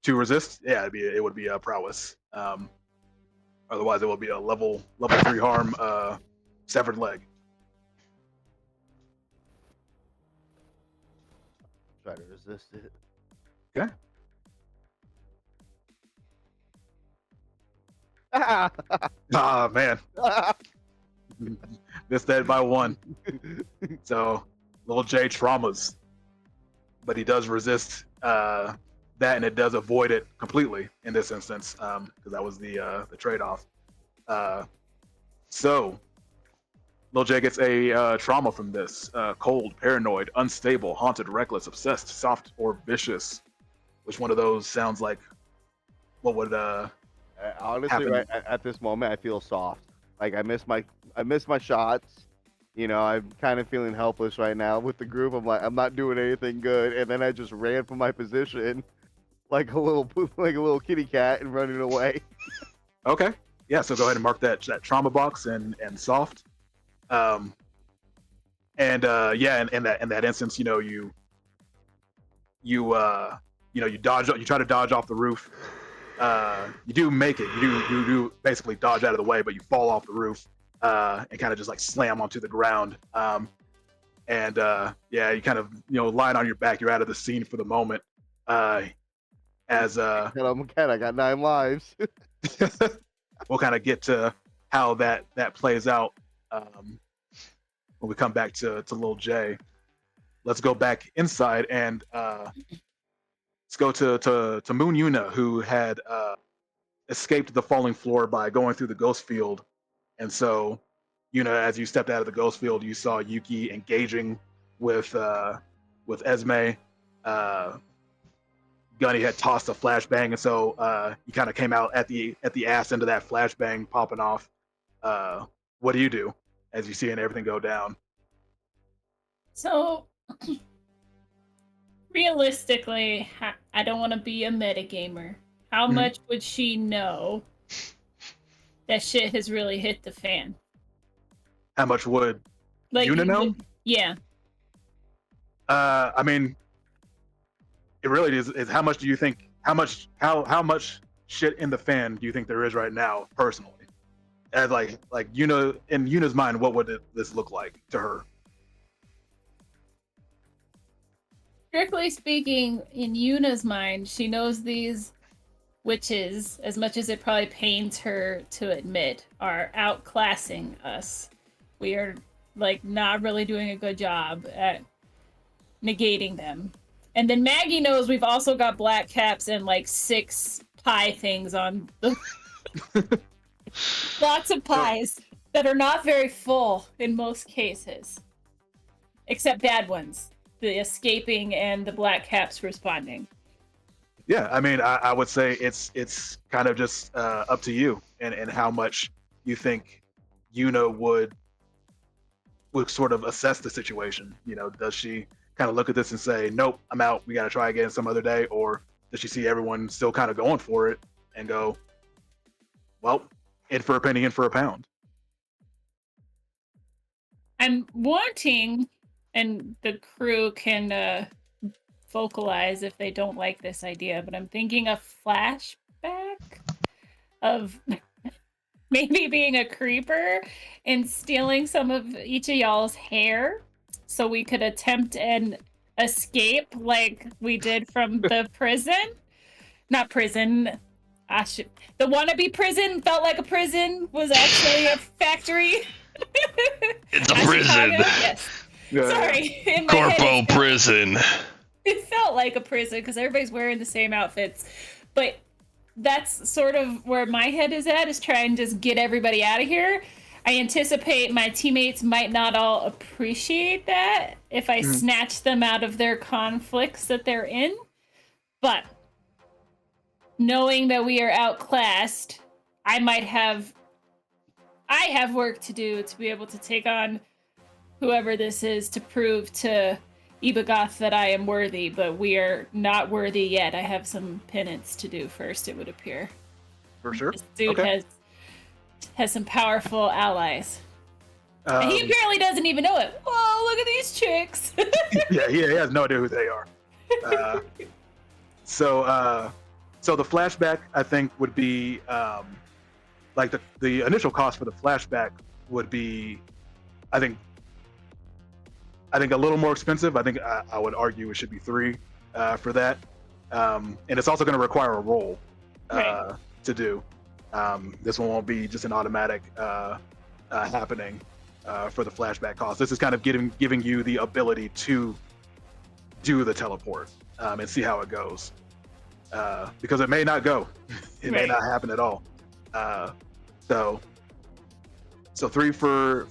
resist, yeah, it would be a prowess. Otherwise, it will be a level 3 harm severed leg. Try to resist it. Okay. Ah, man. Missed that by 1. So, little J traumas. But he does resist that, and it does avoid it completely in this instance, because that was the trade-off. So, Lil J gets a trauma from this. Cold, paranoid, unstable, haunted, reckless, obsessed, soft, or vicious. Which one of those sounds like what would honestly, happen? right at this moment, I feel soft. Like I miss my shots. You know, I'm kind of feeling helpless right now with the group. I'm like, I'm not doing anything good, and then I just ran from my position like a little kitty cat and running away. Okay. Yeah, so go ahead and mark that trauma box and soft. And yeah, in that instance, you try to dodge off the roof. You do make it. You do basically dodge out of the way, but you fall off the roof and kind of just like slam onto the ground. And yeah, you kind of lying on your back. You're out of the scene for the moment. As And I'm a cat. I got 9 lives. we'll kind of get to how that plays out when we come back to Lil J. Let's go back inside and let's go to Moon Yuna, who had escaped the falling floor by going through the ghost field. And so, as you stepped out of the ghost field, you saw Yuki engaging with Esme. Gunny had tossed a flashbang, and so you kind of came out at the ass end of that flashbang popping off. What do you do as you see everything go down? So, realistically, I don't want to be a metagamer. How much would she know that shit has really hit the fan? How much would Yuna know? Yeah. I mean, it really is how much do you think, how much shit in the fan do you think there is right now, personally? As like in Yuna's mind, what would this look like to her? Strictly speaking, in Yuna's mind, she knows these witches, as much as it probably pains her to admit, are outclassing us. We are not really doing a good job at negating them. And then Maggie knows we've also got black caps and 6 pie things on the lots of pies that are not very full in most cases. Except bad ones. The escaping and the black caps responding. Yeah, I mean, I would say it's kind of just up to you and how much you think Yuna would sort of assess the situation. Does she kind of look at this and say, nope, I'm out, we got to try again some other day? Or does she see everyone still kind of going for it and go, well, in for a penny, in for a pound? I'm wanting, and the crew can vocalize if they don't like this idea, but I'm thinking a flashback of maybe being a creeper and stealing some of each of y'all's hair so we could attempt an escape like we did from the prison. Not prison. The wannabe prison felt like a prison, was actually a factory. It's a prison. Yes. Yeah. Sorry. In my Corpo head, prison. it felt like a prison because everybody's wearing the same outfits. But that's sort of where my head is at, is trying to just get everybody out of here. I anticipate my teammates might not all appreciate that if I snatch them out of their conflicts that they're in. But knowing that we are outclassed, I have work to do to be able to take on whoever this is to prove to Ibagoth that I am worthy, but we are not worthy yet. I have some penance to do first, it would appear. For sure. This dude Okay. has some powerful allies. And he apparently doesn't even know it. Oh, look at these chicks. Yeah, he has no idea who they are. So the flashback, I think, would be like the initial cost for the flashback would be, I think a little more expensive. I think I would argue it should be 3 for that, and it's also going to require a roll Right. to do. This one won't be just an automatic happening for the flashback cost. This is kind of giving you the ability to do the teleport and see how it goes, because it may not go, it may Right. not happen at all. So 3 for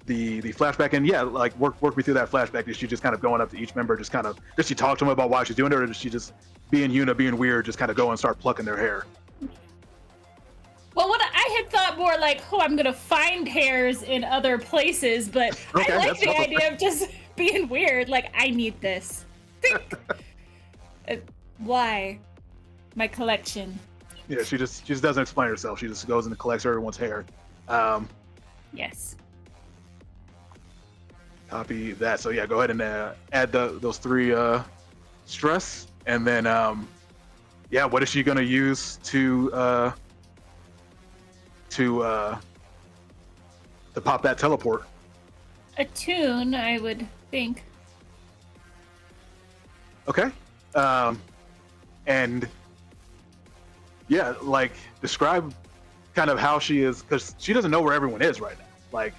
the flashback, and yeah, like work me through that flashback. Is she just kind of going up to each member, just does she talk to them about why she's doing it, or does she just being Yuna, being weird, just kind of go and start plucking their hair? Well, what I had thought more like, oh, I'm gonna find hairs in other places, but Okay, I like that's the also idea of just being weird. Like, I need this. Why? My collection. Yeah, she just doesn't explain herself. She just goes and collects everyone's hair. Yes. Copy that. So yeah, go ahead and add those 3 stress, and then yeah, what is she gonna use to pop that teleport? A tune, I would think. Okay. And yeah, like describe kind of how she is, because she doesn't know where everyone is right now. Like,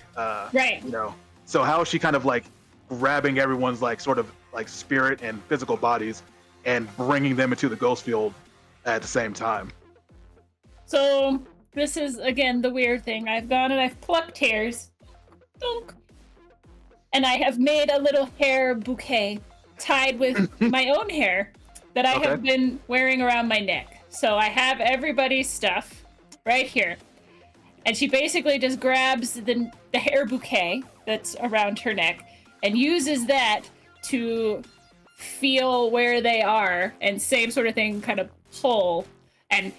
Right. you know, so how is she kind of like grabbing everyone's like sort of like spirit and physical bodies and bringing them into the ghost field at the same time? So this is again the weird thing. I've gone and I've plucked hairs, Dunk. And I have made a little hair bouquet tied with my own hair that I have been wearing around my neck. So I have everybody's stuff right here. And she basically just grabs the hair bouquet that's around her neck and uses that to feel where they are, and same sort of thing, kind of pull. And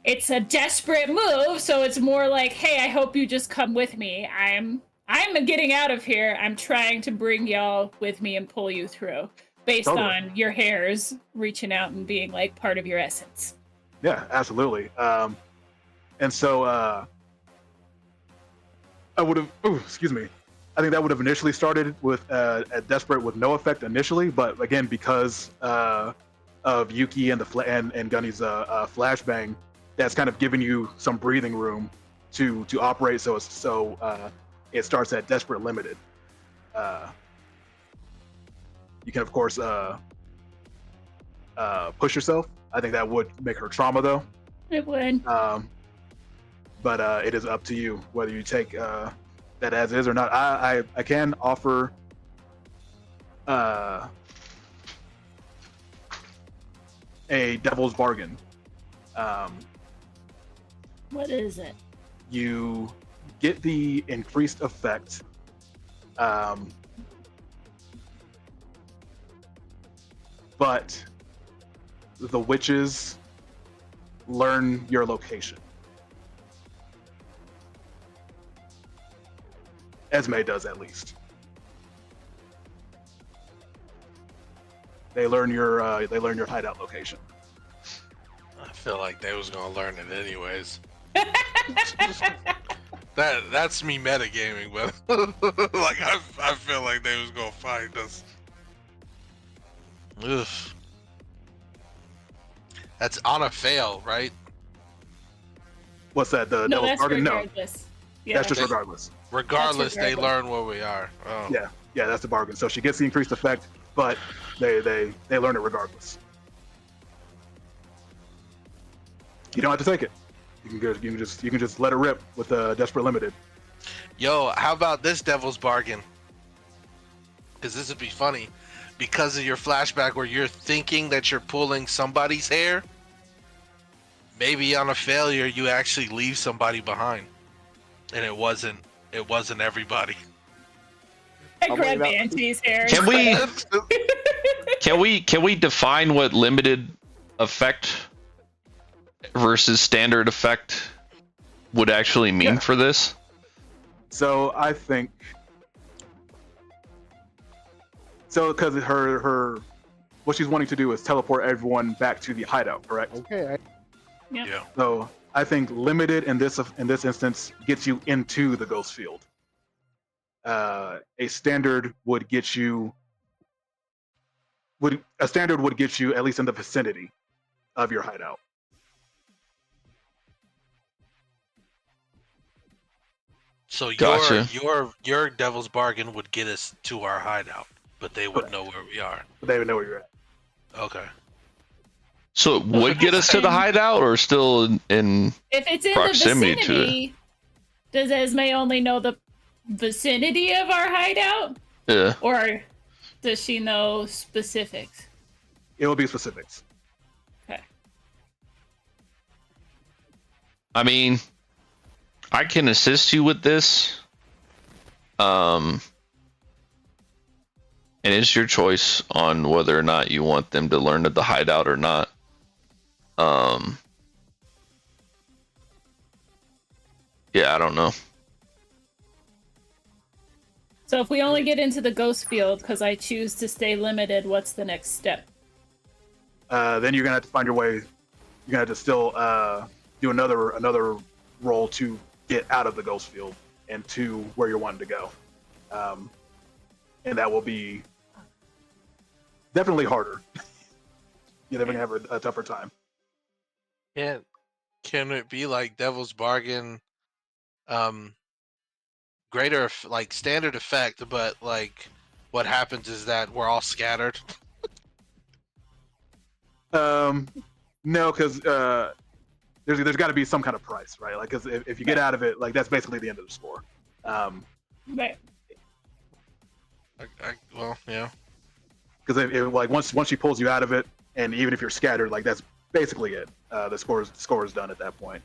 it's a desperate move, so it's more like, hey, I hope you just come with me. I'm getting out of here. I'm trying to bring y'all with me and pull you through based on your hairs reaching out and being like part of your essence. Yeah, absolutely. And so I would have, excuse me. I think that would have initially started with a desperate with no effect initially, but again, because of Yuki and and Gunny's flashbang, that's kind of giving you some breathing room to operate. So it starts at desperate limited. You can of course push yourself. I think that would make her trauma though. It would. But it is up to you whether you take that as is or not. I can offer a devil's bargain. What is it? You get the increased effect, but the witches learn your location. Esme does, at least. They learn your hideout location. I feel like they was gonna learn it anyways. That's me metagaming, but like I feel like they was gonna find us. Ugh. That's on a fail, right? What's that? The No, devil's that's bargain? No, regardless. Yeah. that's just regardless. Regardless, they regardless. learn where we are. Oh. Yeah, that's the bargain. So she gets the increased effect, but they learn it regardless. You don't have to take it. You can just let it rip with desperate limited. Yo, how about this devil's bargain? Because this would be funny. Because of your flashback where you're thinking that you're pulling somebody's hair, maybe on a failure you actually leave somebody behind, and it wasn't everybody. I grabbed Auntie's hair. Can we define what limited effect versus standard effect would actually mean for this? So I think because her what she's wanting to do is teleport everyone back to the hideout, correct? Okay. Yep. Yeah. So I think limited in this instance gets you into the ghost field. A standard would get you at least in the vicinity of your hideout. So Gotcha. your devil's bargain would get us to our hideout, but they would know where we are. They would know where you're at. Okay. So it would get us to the hideout, or still in If it's in proximity the vicinity, does Esme only know the vicinity of our hideout? Yeah. Or does she know specifics? It will be specifics. Okay. I mean, I can assist you with this. And it's your choice on whether or not you want them to learn at the hideout or not. Yeah, I don't know. So if we only get into the ghost field because I choose to stay limited, what's the next step? Then you're gonna have to find your way. You're gonna have to still do another roll to get out of the ghost field and to where you're wanting to go, and that will be definitely harder. You're definitely gonna have a tougher time. Can it be like Devil's Bargain, greater like standard effect, but like what happens is that we're all scattered? No, because there's got to be some kind of price, right? Like, because if you get out of it, like that's basically the end of the score. Right. Well, yeah. Because like once she pulls you out of it, and even if you're scattered, like that's basically it. The score is done at that point.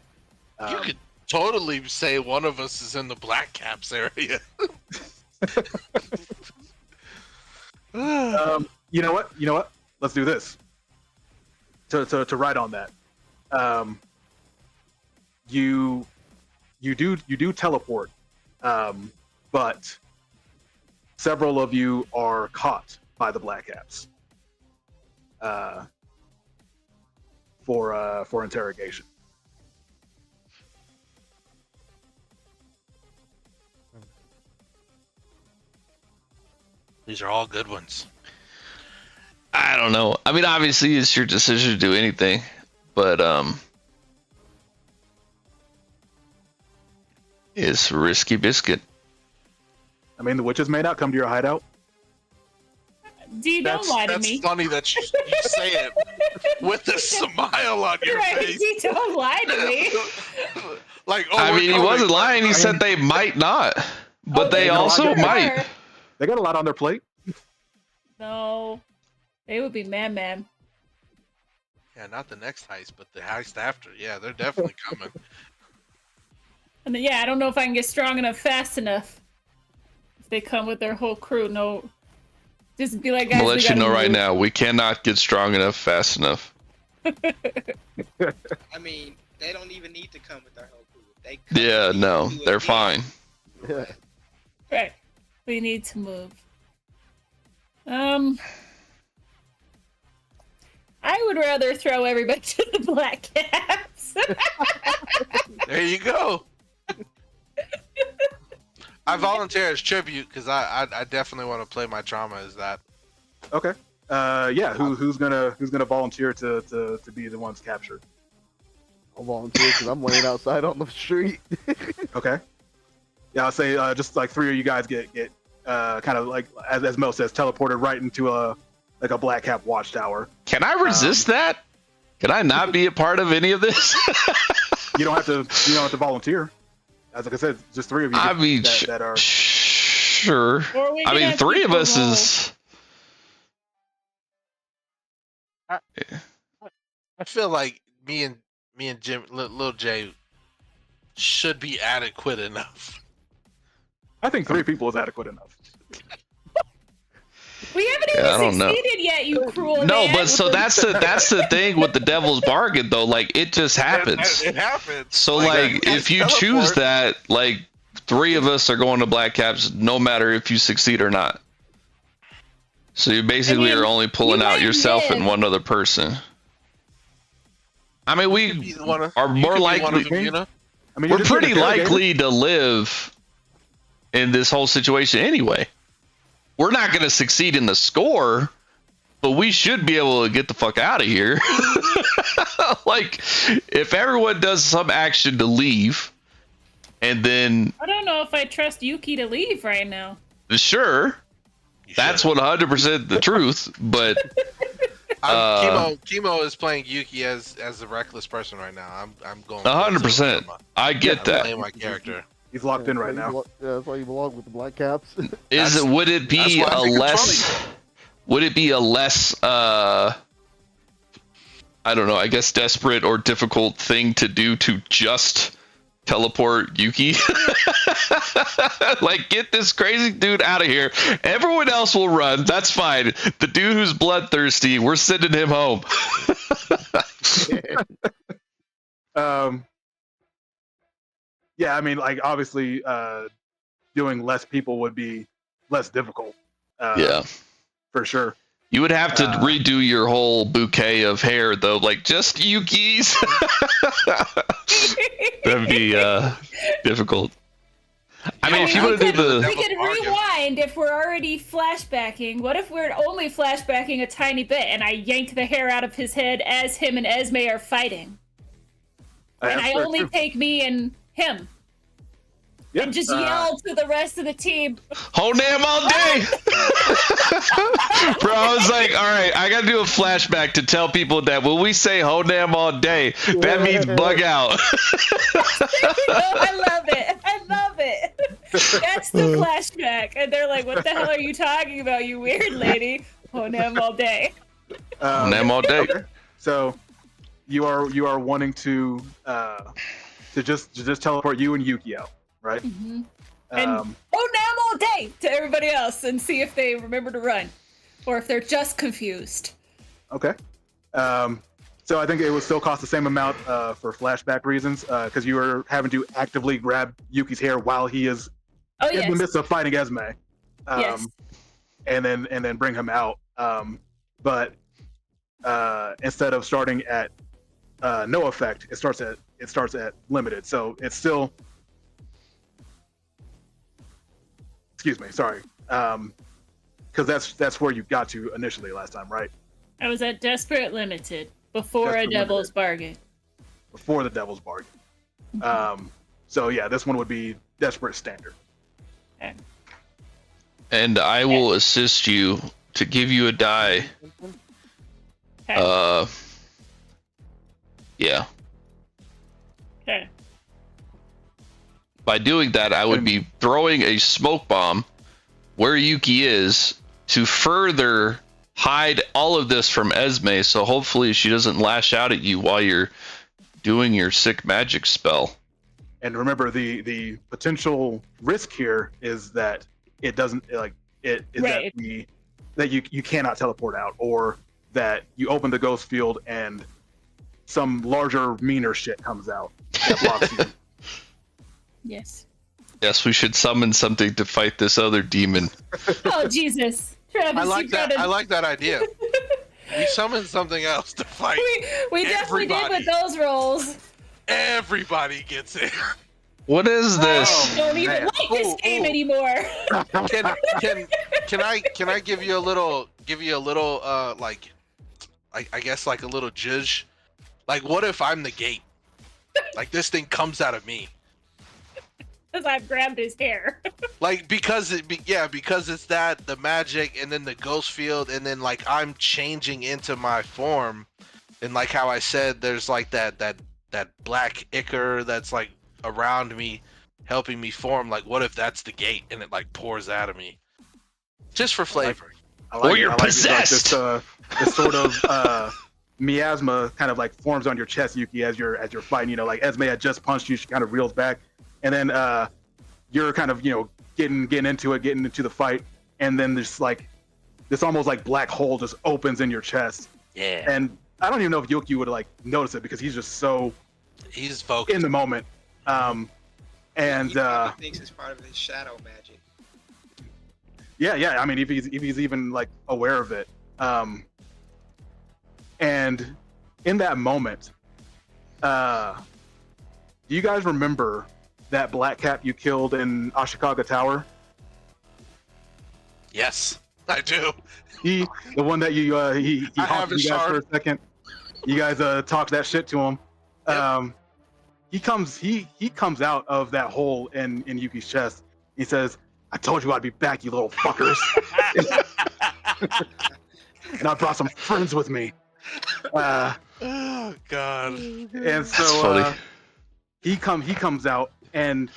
You could totally say one of us is in the Black Caps area. You know what? Let's do this. To write on that, you do teleport, but several of you are caught by the Black Caps for interrogation. These are all good ones. I don't know. I mean, obviously, it's your decision to do anything, but it's a risky biscuit. I mean, the witches may not come to your hideout. D, don't lie to me. That's funny that you say it with a smile on your Right, face. D, don't lie to me. Like, I mean, he wasn't lying. He said they might not, but they also might. They got a lot on their plate. No, they would be mad. Yeah, not the next heist, but the heist after. Yeah, they're definitely coming. And then, yeah, I don't know if I can get strong enough fast enough. If they come with their whole crew, no. Just be like, guys, I'll let you know right move. now. We cannot get strong enough fast enough. I mean, they don't even need to come with their whole crew. They come Yeah, and no, do it they're again. fine. Right. We need to move. I would rather throw everybody to the Black Caps. There you go. I volunteer as tribute because I definitely want to play my trauma as that. Okay. Yeah. Who's gonna volunteer to be the ones captured? I'll volunteer because I'm laying outside on the street. Okay. Yeah, I'll say just like three of you guys get kind of like as Mel says, teleported right into a Black Cap watchtower. Can I resist that? Can I not be a part of any of this? You don't have to volunteer. As like I said, just three of you. I mean, that are sure. Or we I can mean, have three of people us roll. is. I feel like me and Jim, Lil J, should be adequate enough. I think 3 people is adequate enough. We haven't Yeah, I even don't know. succeeded yet, you cruel No, man. but so that's the thing with the devil's bargain though. Like it just happens. It happens. So like that if you teleport- choose that, like 3 of us are going to Black Caps, no matter if you succeed or not. So you basically are only pulling out yourself and one other person. I mean, we are more likely. I mean, we're pretty likely to live in this whole situation anyway. We're not going to succeed in the score, but we should be able to get the fuck out of here. Like, if everyone does some action to leave, and then I don't know if I trust Yuki to leave right now. Sure, that's 100% the truth. But Kimo is playing Yuki as the reckless person right now. I'm going 100%. I get that. Playing my character. He's locked in right now. That's why you belong with the Black Caps. Would it be a less? Would it be a less? I don't know. I guess desperate or difficult thing to do to just teleport Yuki. Like, get this crazy dude out of here. Everyone else will run. That's fine. The dude who's bloodthirsty, we're sending him home. Yeah, I mean, like, obviously, doing less people would be less difficult. Yeah, for sure. You would have to redo your whole bouquet of hair, though, like just Yuki's. That'd be difficult. I mean, if you want to do we could rewind if we're already flashbacking. What if we're only flashbacking a tiny bit and I yank the hair out of his head as him and Esme are fighting? And I only take me and him. Yep. And just yell to the rest of the team. Hold him all day! Bro, I was like, all right, I gotta do a flashback to tell people that when we say hold him all day, that means bug out. I love it. I love it. That's the flashback. And they're like, what the hell are you talking about, you weird lady? Hold him all day. Hold him all day. Okay. So you are wanting to just teleport you and Yuki out. Right. Mm-hmm. And hold them all day to everybody else and see if they remember to run or if they're just confused. Okay. So I think it would still cost the same amount for flashback reasons because you are having to actively grab Yuki's hair while he is in the midst of fighting Esme. Yes. And then bring him out. But instead of starting at no effect, it starts at limited. So it's still. Excuse me, sorry. Because that's where you got to initially last time, right? I was at Desperate Limited before a Devil's Bargain. Before the Devil's Bargain. So yeah, this one would be Desperate Standard. Okay. And I will assist you to give you a die. Okay. Yeah. Okay. By doing that, I would be throwing a smoke bomb where Yuki is to further hide all of this from Esme, so hopefully she doesn't lash out at you while you're doing your sick magic spell. And remember, the potential risk here is that it doesn't that you cannot teleport out, or that you open the ghost field and some larger, meaner shit comes out that blocks you. Yes. Yes, we should summon something to fight this other demon. Oh, Jesus. Travis, I like that idea. We summoned something else to fight. We definitely did with those rolls. Everybody gets it. What is this? I don't even like this game anymore. Can I give you a little like I guess like a little judge? Like, what if I'm the gate? Like, this thing comes out of me. Because I've grabbed his hair. Like, because it's that, the magic, and then the ghost field, and then, like, I'm changing into my form. And, like, how I said, there's, like, that black ichor that's, like, around me, helping me form. Like, what if that's the gate, and it, like, pours out of me? Just for flavor. Or you're possessed! This sort of, miasma kind of, like, forms on your chest, Yuki, as you're fighting. You know, like, Esme had just punched you, she kind of reels back. And then you're kind of, getting into the fight, and then there's like this almost like black hole just opens in your chest. Yeah. And I don't even know if Yuki would like notice it because he's just so focused in the moment. And he thinks it's part of his shadow magic. Yeah. I mean, if he's even like aware of it, and in that moment, do you guys remember that black cap you killed in Ashikaga Tower? Yes, I do. The one that he I have haunted his you guys for shard. a second. You guys talked that shit to him. Yep. He comes out of that hole in Yuki's chest. He says, "I told you I'd be back, you little fuckers." And I brought some friends with me. Oh God. And That's so funny. he comes out, and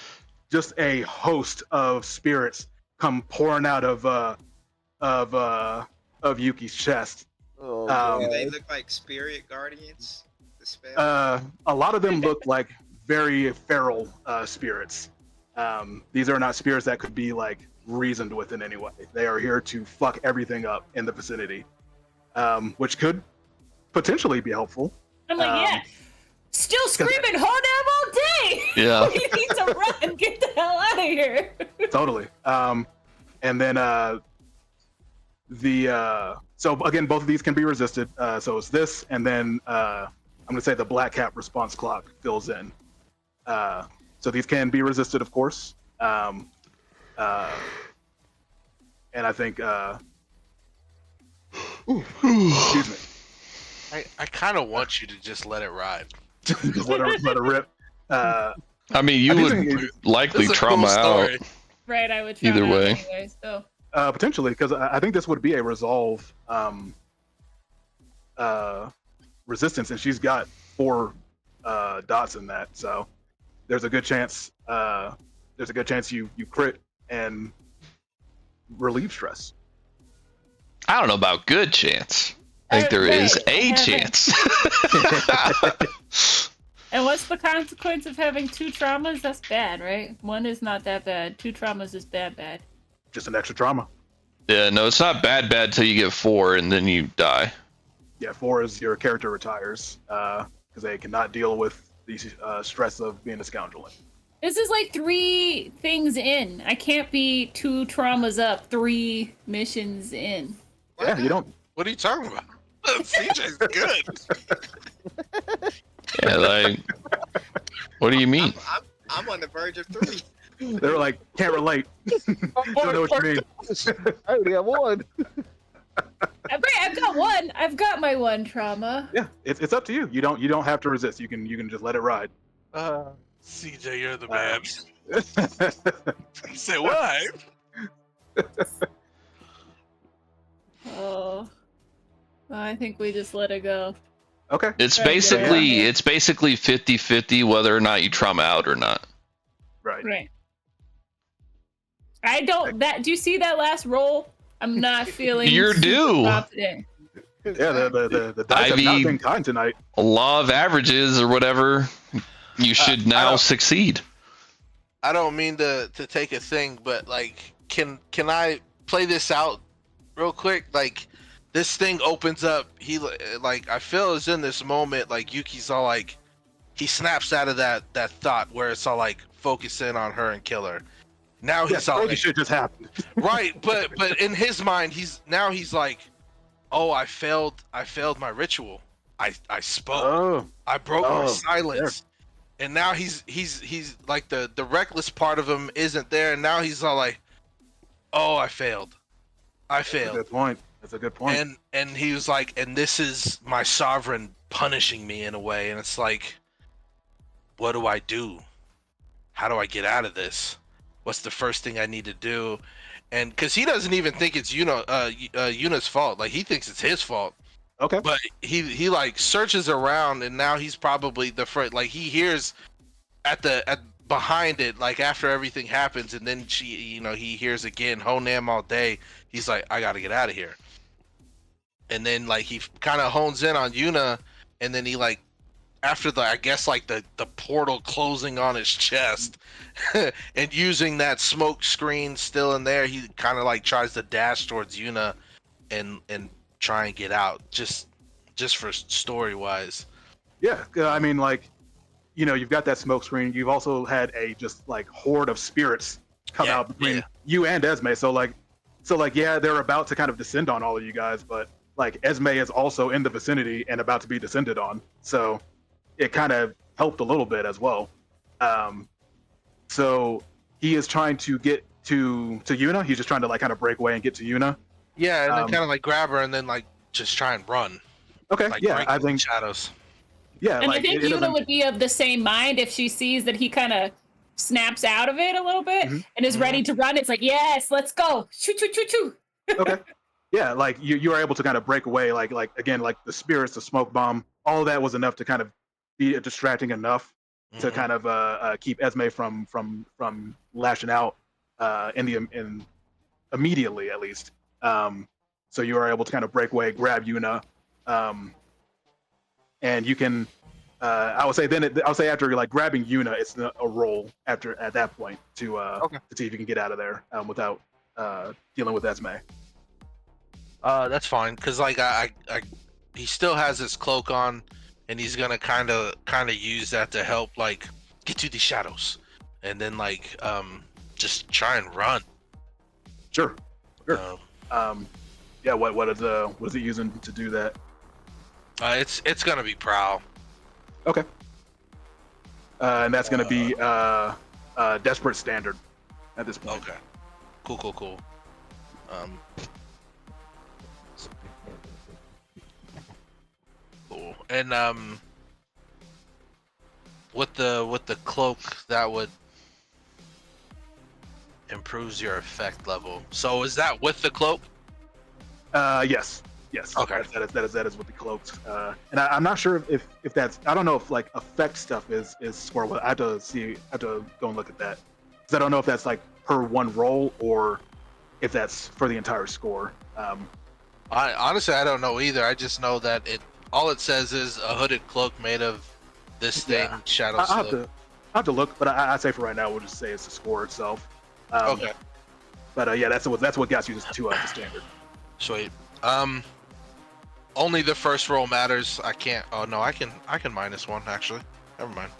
just a host of spirits come pouring out of Yuki's chest. Oh, Um, Do God. they look like spirit guardians? The spell. A lot of them look like very feral spirits. These are not spirits that could be like reasoned with in any way. They are here to fuck everything up in the vicinity, which could potentially be helpful. I'm like, yeah, still screaming Honam all day. Yeah. We need to run. Get the hell out of here. Totally. And then so again, both of these can be resisted. So it's this, and then I'm gonna say the black cap response clock fills in. So these can be resisted, of course. And I think excuse me. I kind of want you to just let it ride. Just let her rip. I mean, you I do would think likely It's a trauma cool out. story. Right, I would try Either that way. anyway. So potentially, because I think this would be a resolve resistance, and she's got 4 dots in that, so there's a good chance you crit and relieve stress. I don't know about good chance. I think there is Right, I a haven't- chance. And what's the consequence of having 2 traumas? That's bad, right? 1 is not that bad. 2 traumas is bad. Just an extra trauma. Yeah, no, it's not bad till you get 4 and then you die. Yeah, 4 is your character retires because they cannot deal with the stress of being a scoundrel. This is like 3 things in. I can't be 2 traumas up, 3 missions in. Why Yeah, not? you don't. What are you talking about? CJ's good. Yeah, like, what do you mean? I'm on the verge of 3. They were like, can't relate. Don't know what you mean. I only have 1. I've got 1. I've got my 1 trauma. Yeah, it's up to you. You don't have to resist. You can just let it ride. CJ, you're the man. He said, "Why?" Oh. Well, I think we just let it go. Okay. It's Right, basically yeah. it's basically 50-50 whether or not you trauma out or not. Right. Right. I don't do you see that last roll? I'm not feeling You're super due. confident. Yeah, the dice have Ivy- not been kind tonight. Law of averages or whatever, you should I now don't- succeed. I don't mean to take a thing, but like, can I play this out real quick? Like, this thing opens up. He like, I feel is in this moment like Yuki's all like, he snaps out of that thought where it's all like focus in on her and kill her. Now Yeah, he's all crazy like, shit just happened. right, but in his mind he's like, oh, I failed my ritual. I spoke. Oh, I broke my Oh, silence. And now he's like the reckless part of him isn't there, and now he's all like, oh, I failed. that's a good point. That's a good point. And he was like, and this is my sovereign punishing me in a way, and it's like, what do I do? How do I get out of this? What's the first thing I need to do? And because he doesn't even think it's Yuna's fault, like he thinks it's his fault. Okay. But he like searches around, and now he's probably the first. Like he hears at behind it, like after everything happens, and then he hears again Honam all day. He's like, I gotta get out of here. And then like he kind of hones in on Yuna, and then he like after I guess like the portal closing on his chest, and using that smoke screen still in there, he kind of like tries to dash towards Yuna, and try and get out just for story wise. Yeah, I mean, like, you've got that smoke screen. You've also had a just like horde of spirits come Yeah, out between yeah. you and Esme. So like, So like, yeah, they're about to kind of descend on all of you guys, but like Esme is also in the vicinity and about to be descended on. So it kind of helped a little bit as well. Um, so he is trying to get to Yuna. He's just trying to like kind of break away and get to Yuna. Yeah, and then Um, kind of like grab her and then like just try and run. Okay, Like yeah, break I through the think shadows. yeah, And I like think it Yuna doesn't. would be of the same mind if she sees that he kind of snaps out of it a little bit Mhm, and is ready to run. It's like, yes, let's go. Choo choo choo choo. Okay, yeah, like you are able to kind of break away. Like again, like the spirits, the smoke bomb, all of that was enough to kind of be distracting enough to kind of keep Esme from lashing out in immediately at least. So you are able to kind of break away, grab Yuna, um, and you can. I would say I would say after like grabbing Yuna, it's a roll after at that point Okay. to see if you can get out of there without dealing with Esme. That's fine, cause like he still has his cloak on, and he's gonna kind of use that to help like get to the shadows, and then like just try and run. Sure. Sure. Um, Yeah. What is it using to do that? it's gonna be prowl. Okay. And that's going to be desperate standard at this point. Okay. Cool. Cool. And with the cloak, that would improves your effect level. So is that with the cloak? Yes. Okay. That is with the cloaks. And I'm not sure if that's. I don't know if like effect stuff is score. I have to go and look at that because I don't know if that's like per one roll or if that's for the entire score. I honestly I don't know either. I just know that all it says is a hooded cloak made of this thing, Yeah. shadow I silk. have to look, but I'd say for right now we'll just say it's the score itself. Okay. But yeah, that's what got you to standard. Sweet. Only the first roll matters. I can't. Oh no, I can -1 actually. Never mind.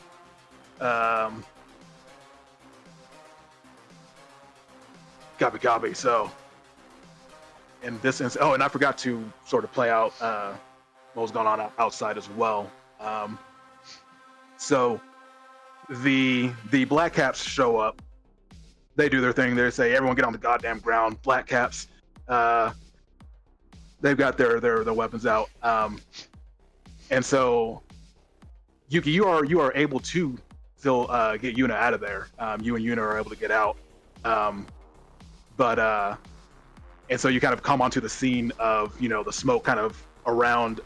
Copy. So, in this instance, and I forgot to sort of play out what was going on outside as well. So, the Black Caps show up. They do their thing. They say, "Everyone get on the goddamn ground." Black Caps, they've got their weapons out, and so Yuki, you are able to still get Yuna out of there. You and Yuna are able to get out. And so you kind of come onto the scene of the smoke kind of around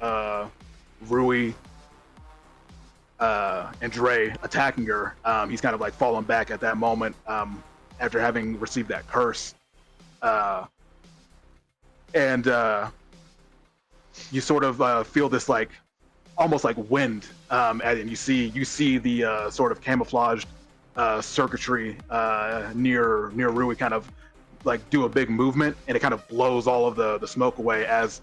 Rui and Dre attacking her. He's kind of like falling back at that moment after having received that curse, and you sort of feel this like almost like wind, and you see the sort of camouflaged circuitry near Rui kind of like do a big movement, and it kind of blows all of the smoke away as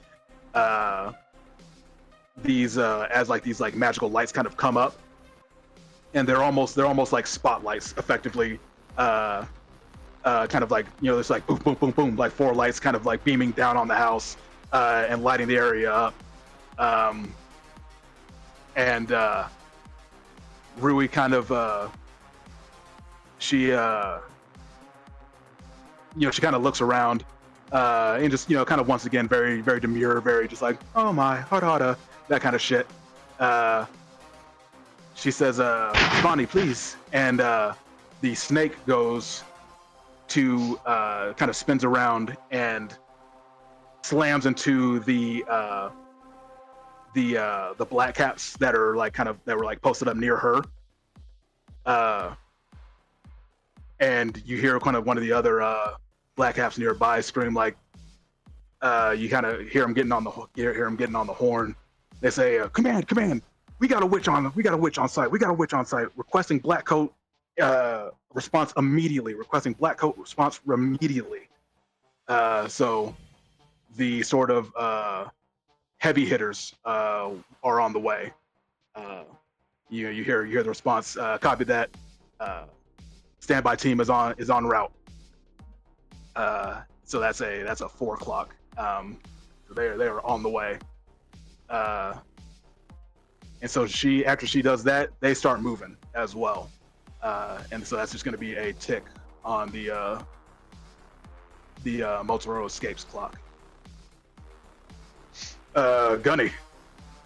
these magical lights kind of come up, and they're almost like spotlights effectively, kind of like there's like boom boom boom boom, like 4 lights kind of like beaming down on the house and lighting the area up, and Rui kind of she she kind of looks around and just kind of once again very very demure, very just like, oh my hada, that kind of shit. She says, Bonnie, please. And the snake goes to kind of spins around and slams into the black caps that are like that were like posted up near her. And you hear kind of one of the other black caps nearby scream like, you kind of hear him getting on the horn. They say, command, we got a witch on site. Requesting black coat response immediately. So the sort of heavy hitters are on the way. You hear the response. Copy that. Standby team is on route. So that's a 4 o'clock. So they are on the way. And so after she does that, they start moving as well. And so that's just going to be a tick on the Motorola escapes clock. Gunny,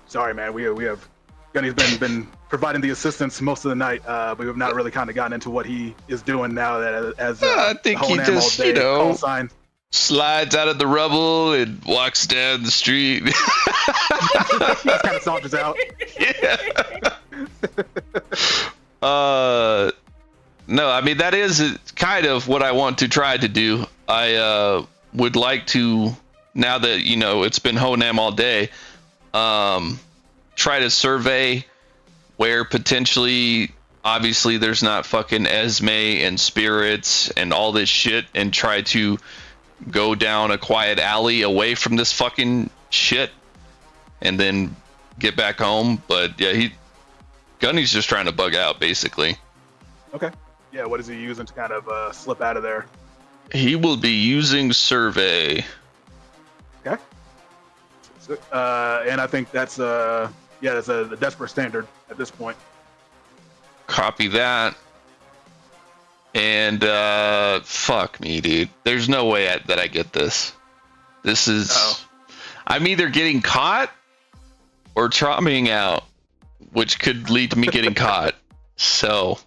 sorry man, we have Gunny's been providing the assistance most of the night, but we have not really kind of gotten into what he is doing now that as I think he Honam just all day call sign. slides out of the rubble and walks down the street. He just kind of saunters out. Yeah. No, I mean, that is kind of what I want to try to do. I would like to, now that, it's been Honam all day, try to survey where potentially, obviously, there's not fucking Esme and spirits and all this shit, and try to go down a quiet alley away from this fucking shit and then get back home. But yeah, Gunny's just trying to bug out, basically. Okay. Yeah, what is he using to kind of slip out of there? He will be using survey. Okay. And I think that's a desperate standard at this point. Copy that. And fuck me, dude. There's no way that I get this. This is... Uh-oh. I'm either getting caught or traumaing out, which could lead to me getting caught. So,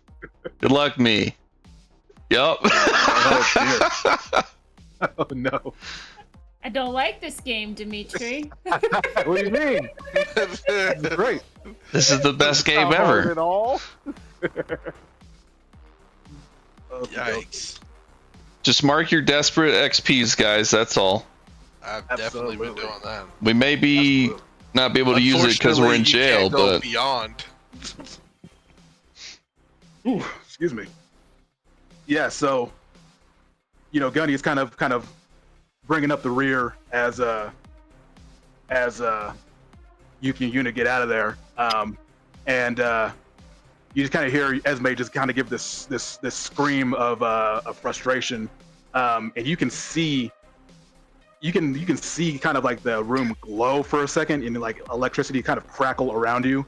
good luck, me. Yup. Oh, oh, no. I don't like this game, Dimitri. What do you mean? It's great. This is the best game ever. It all? Yikes. Just mark your desperate XPs, guys. That's all. I've definitely been doing that. We may not be able to use it because we're in jail, but beyond. Ooh, excuse me. Yeah, so Gunny is kind of bringing up the rear as you can get out of there, and you just kind of hear Esme just kind of give this scream of frustration, and you can see kind of like the room glow for a second, and like electricity kind of crackle around you,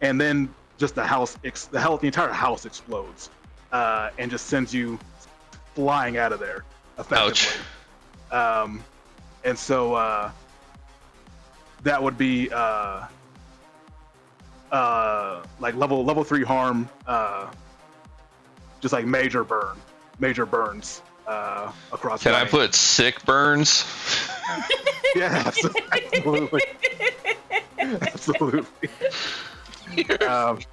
and then just the entire house explodes, and just sends you flying out of there effectively. Ouch. And so that would be like level 3 harm, just like major burns across. Can I put sick burns? Yeah, absolutely. Absolutely. Of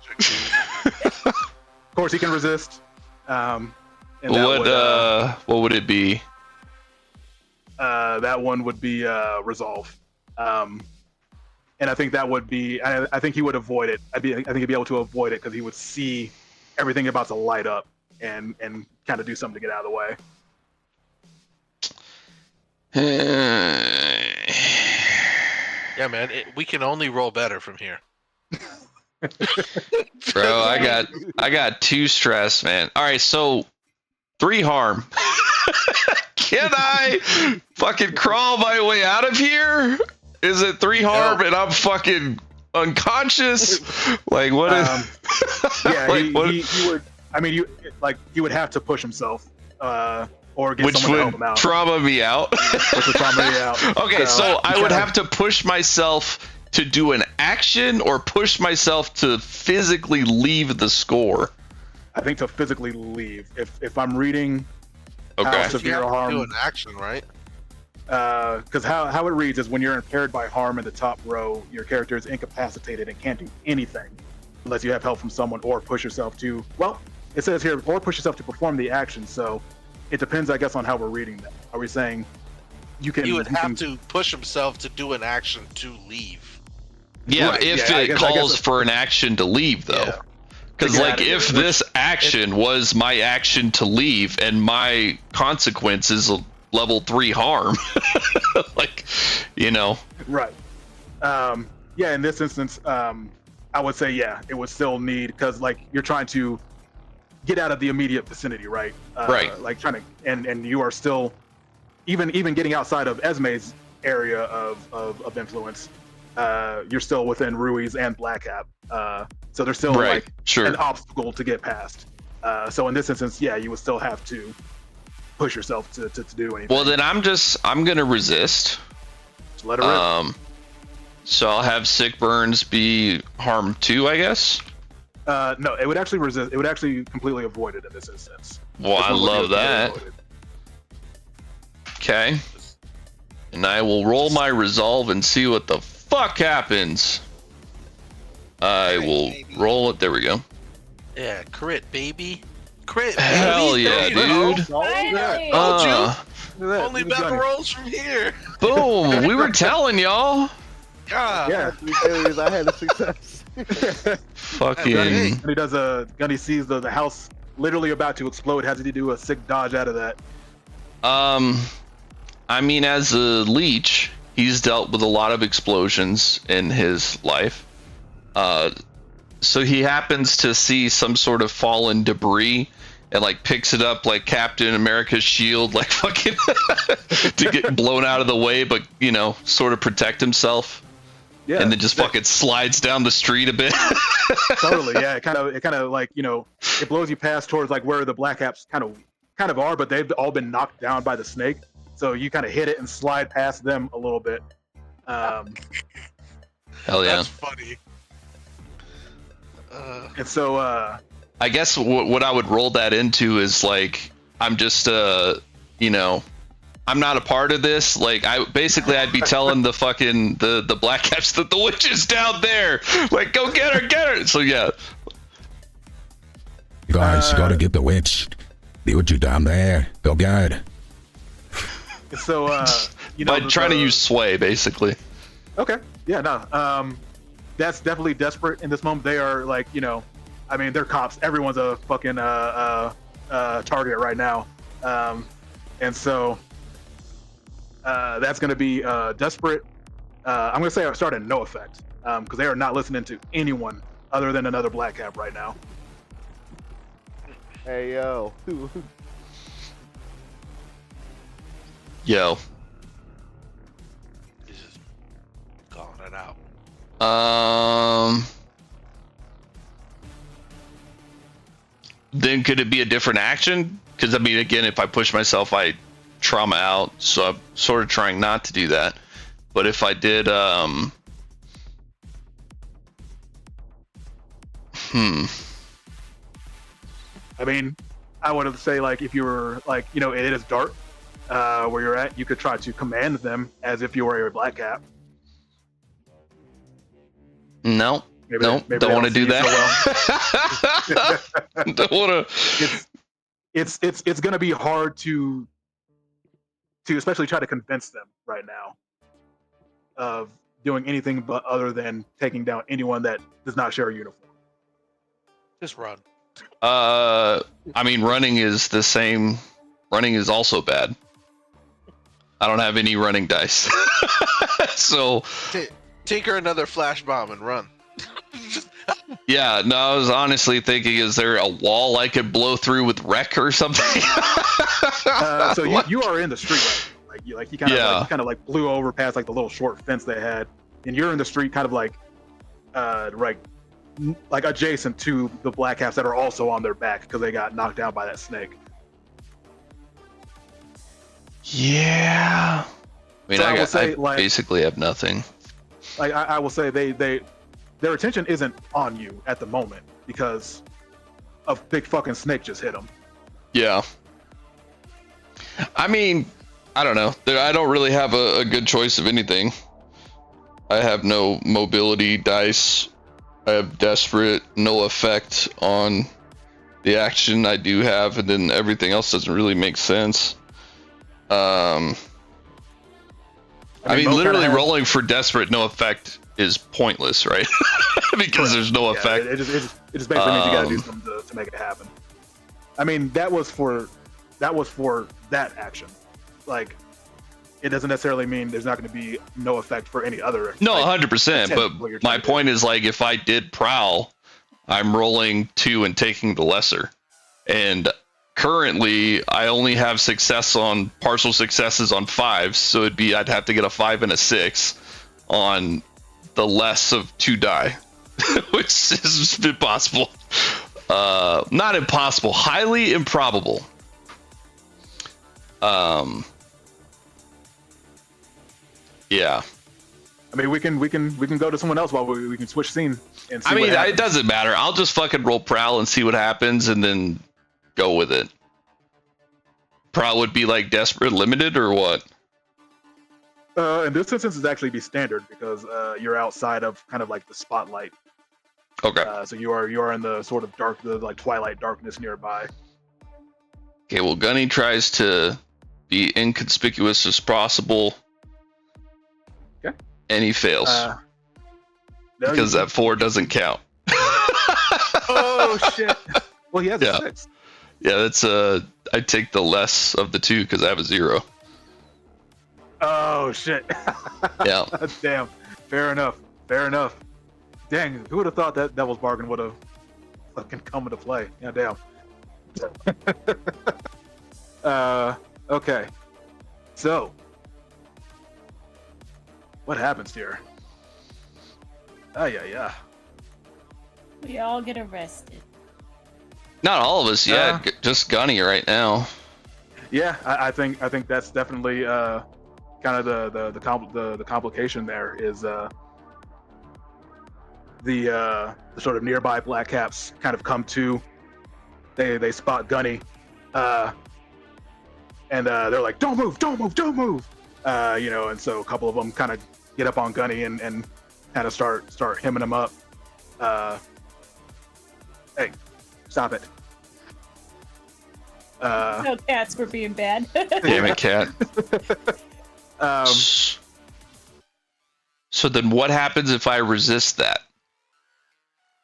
course, he can resist. And what would it be? That one would be resolve. And I think that would be. I think he would avoid it. I think he'd be able to avoid it because he would see everything about to light up and kind of do something to get out of the way. Yeah, man, we can only roll better from here. Bro, I got 2 stress, man. All right, so 3 harm. Can I fucking crawl my way out of here? Is it 3 harm and I'm fucking unconscious? Like what is? Yeah, like, he would. I mean, he would have to push himself, or get someone to help him out. Trauma me out. Which would trauma me out. Okay, so I would have to push myself to do an action, or push myself to physically leave the score. I think to physically leave. If I'm reading. Okay. How severe harm. Do an action, right? Because how it reads is when you're impaired by harm in the top row, your character is incapacitated and can't do anything unless you have help from someone or push yourself to. Well, it says here, or push yourself to perform the action. So it depends, I guess, on how we're reading that. Are we saying you can? He would have to push himself to do an action to leave. Yeah, right, if yeah, it calls for an action to leave, though. Yeah. Because, like, if this action was my action to leave and my consequence is a level 3 harm, like, Right. Yeah, in this instance, I would say, yeah, it would still need, because, like, you're trying to get out of the immediate vicinity, right? Right. Like, trying to, and you are still even getting outside of Esme's area of influence, you're still within Rui's and Black Cap. So there's still Right, like sure. an obstacle to get past. So in this instance, yeah, you would still have to push yourself to do anything. Well, then I'm gonna resist. Just let it rip. So I'll have sick burns be harm 2, I guess. No, it would actually resist. It would actually completely avoid it in this instance. Well, This I one would love be that. avoided. Okay. And I will roll my resolve and see what the fuck happens. I will roll it. There we go. Yeah, crit, baby. Crit, baby. Hell yeah, There you go. dude. Finally! Told you. Look at that. Only Look at better Gunny. rolls from here. Boom. We were telling y'all. God. Yeah. 3 failures, I had a success. Fucking. And he does Gunny sees the house literally about to explode. Has to do a sick dodge out of that. I mean, as a leech, he's dealt with a lot of explosions in his life. So he happens to see some sort of fallen debris and like picks it up like Captain America's shield, like fucking to get blown out of the way, but you know, sort of protect himself. Yeah. And then just fucking slides down the street a bit. Totally. Yeah. It kind of like, you know, it blows you past towards like where the Black Caps kind of are, but they've all been knocked down by the snake. So you kind of hit it and slide past them a little bit. Hell yeah. That's funny. And so I guess what I would roll that into is like, I'm just, you know, I'm not a part of this. Like, I'd be telling the fucking, the Black Caps that the witch is down there. Like, go get her. So yeah. You guys gotta get the witch. The witch is down there. Go get it. so you know, By trying to use sway, basically. Okay. Yeah, no. That's definitely desperate in this moment. They are like, you know, I mean, they're cops. Everyone's a fucking target right now. And so that's going to be desperate. I'm going to say I start at no effect because they are not listening to anyone other than another Black Cap right now. Hey, yo. Yo. He's just calling it out. Then could it be a different action? Because I mean, again, if I push myself, I trauma out. So I'm sort of trying not to do that. But if I did, I mean, I would say like if you were like, you know, it is dark where you're at, you could try to command them as if you were a Black Cap. No. Maybe No, maybe don't they want to do see you that. so well. Don't want to. It's going to be hard to especially try to convince them right now of doing anything but other than taking down anyone that does not share a uniform. Just run. I mean, running is the same. Running is also bad. I don't have any running dice. So. Tinker another flash bomb and run. Yeah, no, I was honestly thinking, is there a wall I could blow through with wreck or something? So you are in the street right now. Like you kind of like blew over past like the little short fence they had, and you're in the street kind of like adjacent to the Black Caps that are also on their back because they got knocked down by that snake. Yeah. I mean, So I basically have nothing. Like I will say their attention isn't on you at the moment because a big fucking snake just hit them. Yeah. I mean, I don't know. I don't really have a good choice of anything. I have no mobility dice. I have desperate, no effect on the action I do have, and then everything else doesn't really make sense. I mean, literally rolling for desperate, no effect is pointless, right? Because there's no effect. It just basically means you got to do something to make it happen. I mean, that was for that action. Like, it doesn't necessarily mean there's not going to be no effect for any other. No, like, 100%. But my point is, like, if I did prowl, I'm rolling 2 and taking the lesser, and currently I only have partial successes on 5s, so I'd have to get a 5 and a 6 on the less of 2 die, which is impossible. Not impossible, highly improbable. Yeah. I mean, we can go to someone else while we can switch scene and see. I mean, what happens. it doesn't matter. I'll just fucking roll prowl and see what happens, and then go with it. Prowl would be like desperate limited or what? In this instance, it's actually be standard because you're outside of kind of like the spotlight. Okay. So you are in the sort of like twilight darkness nearby. Okay. Well, Gunny tries to be inconspicuous as possible. Okay. And he fails because that 4 doesn't count. Oh shit! Well, he has a 6. Yeah, that's I take the less of the 2 because I have a 0. Oh shit! Yeah. Damn. Fair enough. Dang, who would have thought that Devil's Bargain would have fucking come into play? Yeah, damn. Okay. So, what happens here? Yeah. We all get arrested. Not all of us yet. Just Gunny right now. Yeah, I think that's definitely kind of the complication there is the sort of nearby black caps kind of come to. They spot Gunny, and they're like, "Don't move! And so a couple of them kind of get up on Gunny and kind of start hemming him up. Hey, stop it! No, cats were being bad. Damn it, cat. So then what happens if I resist that?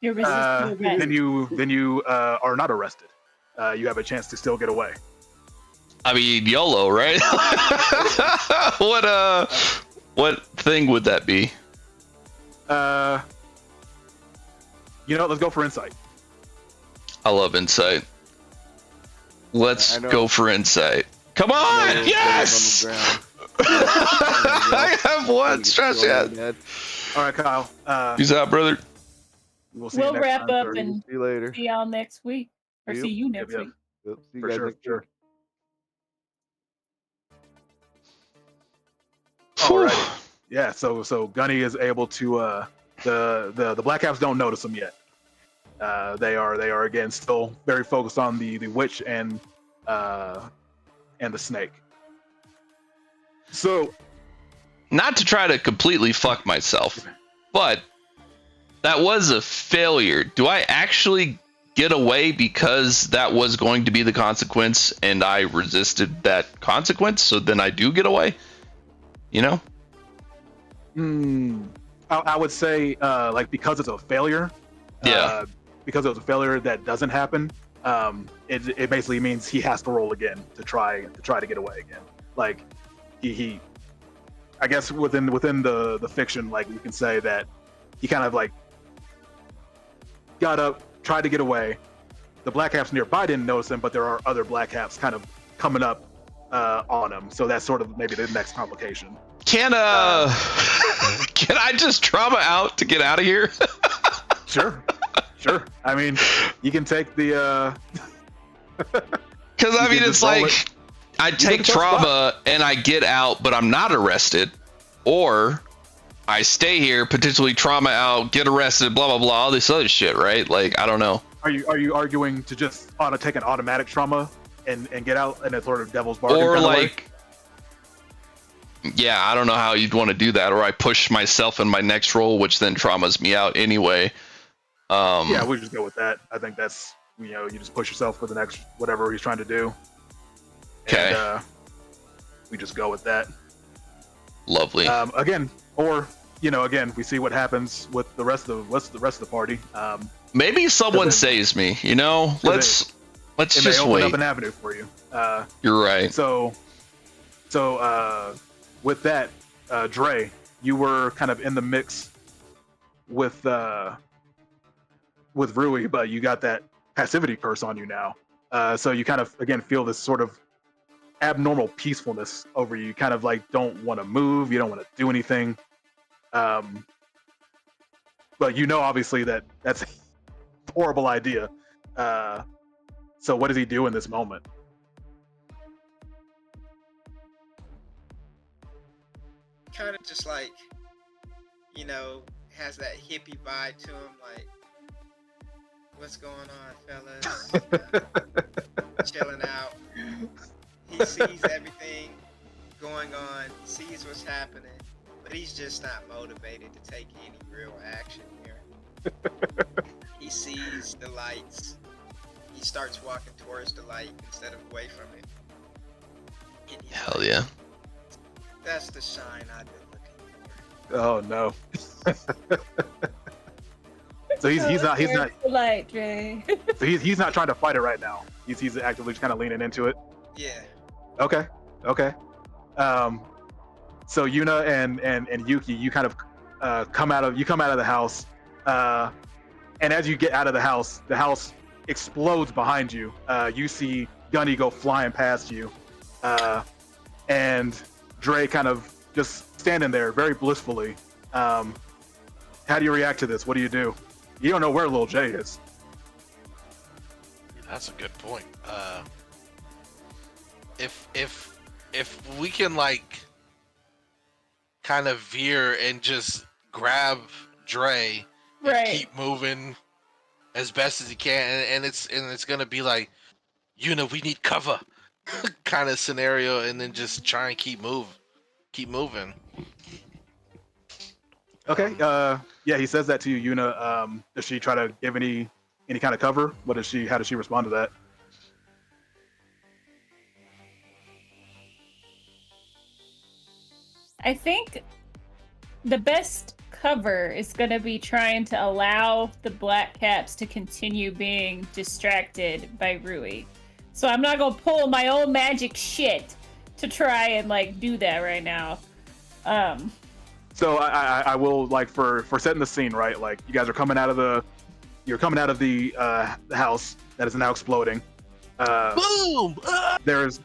You're resisting arrest. Then you are not arrested. You have a chance to still get away. I mean, YOLO, right? What thing would that be? Let's go for insight. I love insight. Let's go for insight. Come on! Yes! I have 1 stress yet. All right, Kyle. Peace out, brother. We'll wrap up and see you later. see y'all next week. Or see you next week. Yep, see you For guys sure, next sure. week. All right. Yeah. So Gunny is able to. The Black Caps don't notice him yet. They are again still very focused on the witch and the snake. So, not to try to completely fuck myself, but that was a failure. Do I actually get away because that was going to be the consequence and I resisted that consequence? So then I do get away? You know? I would say like because it's a failure. Yeah. Because it was a failure that doesn't happen. It basically means he has to roll again to try to get away again. Like he I guess within the fiction, like we can say that he kind of like got up, tried to get away. The Black Caps nearby didn't notice him, but there are other Black Caps kind of coming up on him. So that's sort of maybe the next complication. Can I just trauma out to get out of here? Sure. I mean, you can take the because I mean it's like I take trauma and I get out, but I'm not arrested, or I stay here, potentially trauma out, get arrested, blah blah blah, all this other shit, right? Like I don't know. Are you arguing to just take an automatic trauma and get out in a sort of devil's bargain? Or kind like, yeah, I don't know how you'd want to do that. Or I push myself in my next roll, which then traumas me out anyway. Yeah, we just go with that. I think that's you just push yourself for the next whatever he's trying to do. Okay. And, we just go with that. Lovely. Again, we see what happens with the rest of the party. Maybe someone saves me. Let's just open wait. up an avenue for you. You're right. So with that, Dre, you were kind of in the mix with Rui, but you got that passivity curse on you now. So you kind of again feel this sort of abnormal peacefulness over you. You kind of like don't want to move, you don't want to do anything. Um, but you know, obviously that's a horrible idea. So what does he do in this moment? Kind of just like, has that hippie vibe to him, like, what's going on, fellas? Chilling out. He sees everything going on, sees what's happening, but he's just not motivated to take any real action here. He sees the lights. He starts walking towards the light instead of away from it. And he's Hell like, yeah. That's the shine I've been looking for. Oh no. So he's not light, Dre. so he's not trying to fight it right now. He's actively just kind of leaning into it. Yeah. Okay. So Yuna and Yuki, you kind of come out of the house, and as you get out of the house explodes behind you. You see Gunny go flying past you, and Dre kind of just standing there very blissfully. How do you react to this? What do? You don't know where Lil J is. That's a good point. If we can like kind of veer and just grab Dre and Right. keep moving as best as he can, and it's gonna be like, we need cover kind of scenario, and then just try and keep moving. Okay. Yeah, he says that to you, Yuna. Does she try to give any kind of cover? How does she respond to that? I think the best cover is going to be trying to allow the Black Caps to continue being distracted by Rui. So I'm not going to pull my own magic shit to try and like do that right now. So I will, like, for setting the scene, right? Like, you guys are coming out of the house that is now exploding. Boom! There's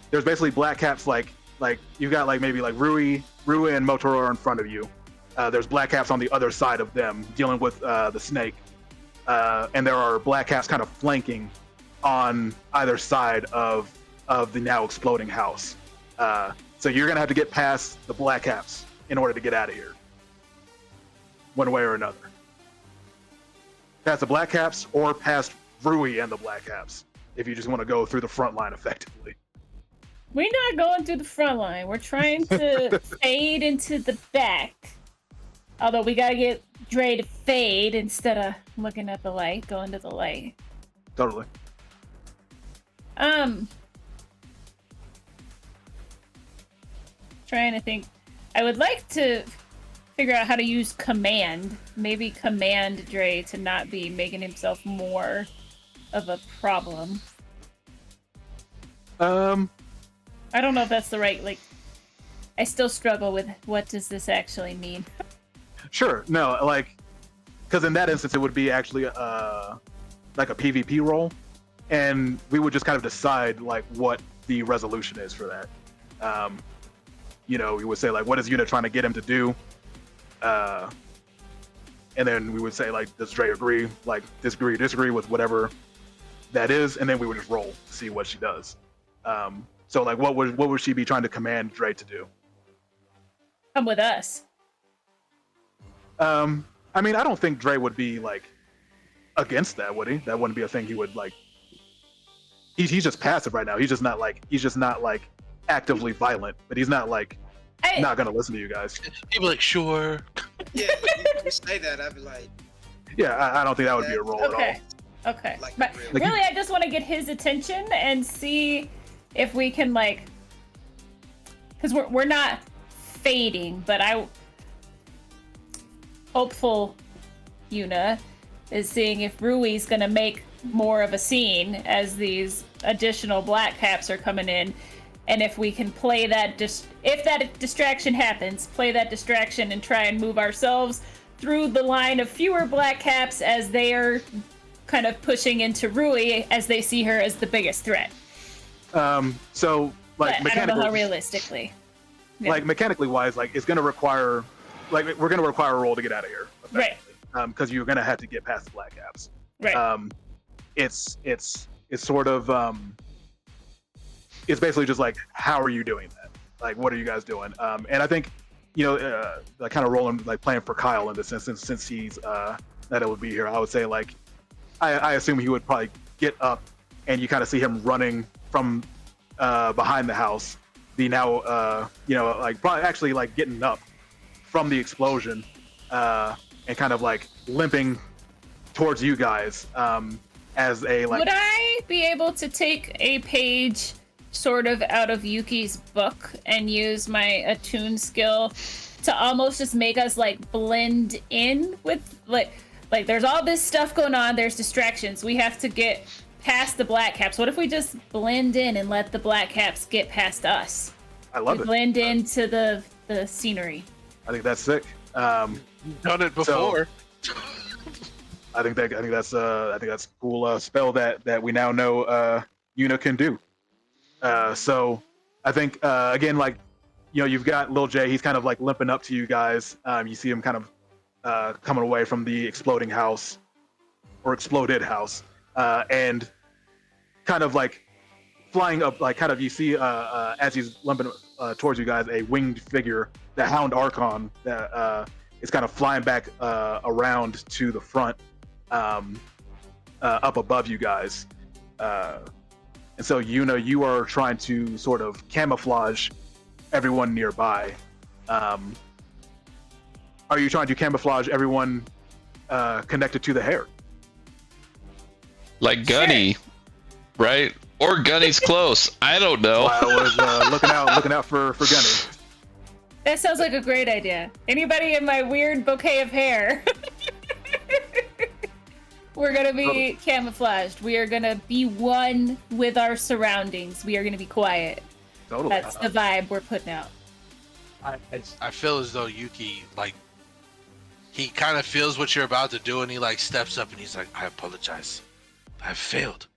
basically Black Caps, like you got like maybe like Rui and Motoro are in front of you. There's Black Caps on the other side of them dealing with the snake, and there are Black Caps kind of flanking on either side of the now exploding house. So you're gonna have to get past the Black Caps in order to get out of here, one way or another. Past the Black Caps or past Rui and the Black Caps, if you just want to go through the front line effectively. We're not going through the front line. We're trying to fade into the back. Although we gotta get Dre to fade instead of looking at the light, going to the light. Totally. Trying to think. I would like to figure out how to use command. Maybe command Dre to not be making himself more of a problem. I don't know if that's the right, like, I still struggle with what does this actually mean. Sure. No, like, because in that instance it would be actually like a PvP role, and we would just kind of decide like what the resolution is for that. We would say like, what is Yuna trying to get him to do? And then we would say like, does Dre agree? Like, disagree with whatever that is, and then we would just roll to see what she does. So like, what would she be trying to command Dre to do? Come with us. I mean, I don't think Dre would be like against that, would he? That wouldn't be a thing he would like. He's just passive right now. He's just not like actively violent, but he's not like not gonna listen to you guys. He'd be like, sure. Yeah, if you say that, I'd be like, Yeah, I don't think that would be a role at all. Okay. Like, But really? really, I just want to get his attention and see if we can, like, because we're not fading, but hopeful Yuna is seeing if Rui's gonna make more of a scene as these additional Black Caps are coming in, and if we can play that if that distraction happens, play that distraction and try and move ourselves through the line of fewer Black Caps as they are kind of pushing into Rui as they see her as the biggest threat. So like But I don't know how mechanically, realistically. Yeah. like mechanically wise, like it's gonna require, like we're gonna require a roll to get out of here, Right. Because you're gonna have to get past the black caps. Right. It's sort of it's basically just like, how are you doing that? Like, what are you guys doing? And I think, like kind of rolling, like playing for Kyle in this instance, since he's that it would be here. I would say like, I assume he would probably get up, and you kind of see him running from behind the house. The now like probably actually like getting up from the explosion, and kind of like limping towards you guys, as a like. Would I be able to take a page sort of out of Yuki's book and use my attune skill to almost just make us like blend in with like there's all this stuff going on, there's distractions, we have to get past the black caps. What if we just blend in and let the black caps get past us? I love it. Blend into the scenery. I think that's sick. Done it before. I think that's a cool spell that we now know Yuna can do. So I think again, like, you've got Lil J. He's kind of like limping up to you guys. You see him kind of coming away from the exploding house, or exploded house, and kind of like flying up. Like kind of you see as he's limping towards you guys, a winged figure, the Hound Archon, that is kind of flying back around to the front, up above you guys. And so, you are trying to sort of camouflage everyone nearby. Are you trying to camouflage everyone connected to the hair? Like Gunny, right? Or Gunny's close. I don't know. I was looking out for Gunny. That sounds like a great idea. Anybody in my weird bouquet of hair? We're gonna be camouflaged. We are gonna be one with our surroundings. We are gonna be quiet. Totally. That's the vibe we're putting out. I feel as though Yuki, like, he kind of feels what you're about to do, and he like steps up and he's like, "I apologize, I failed,"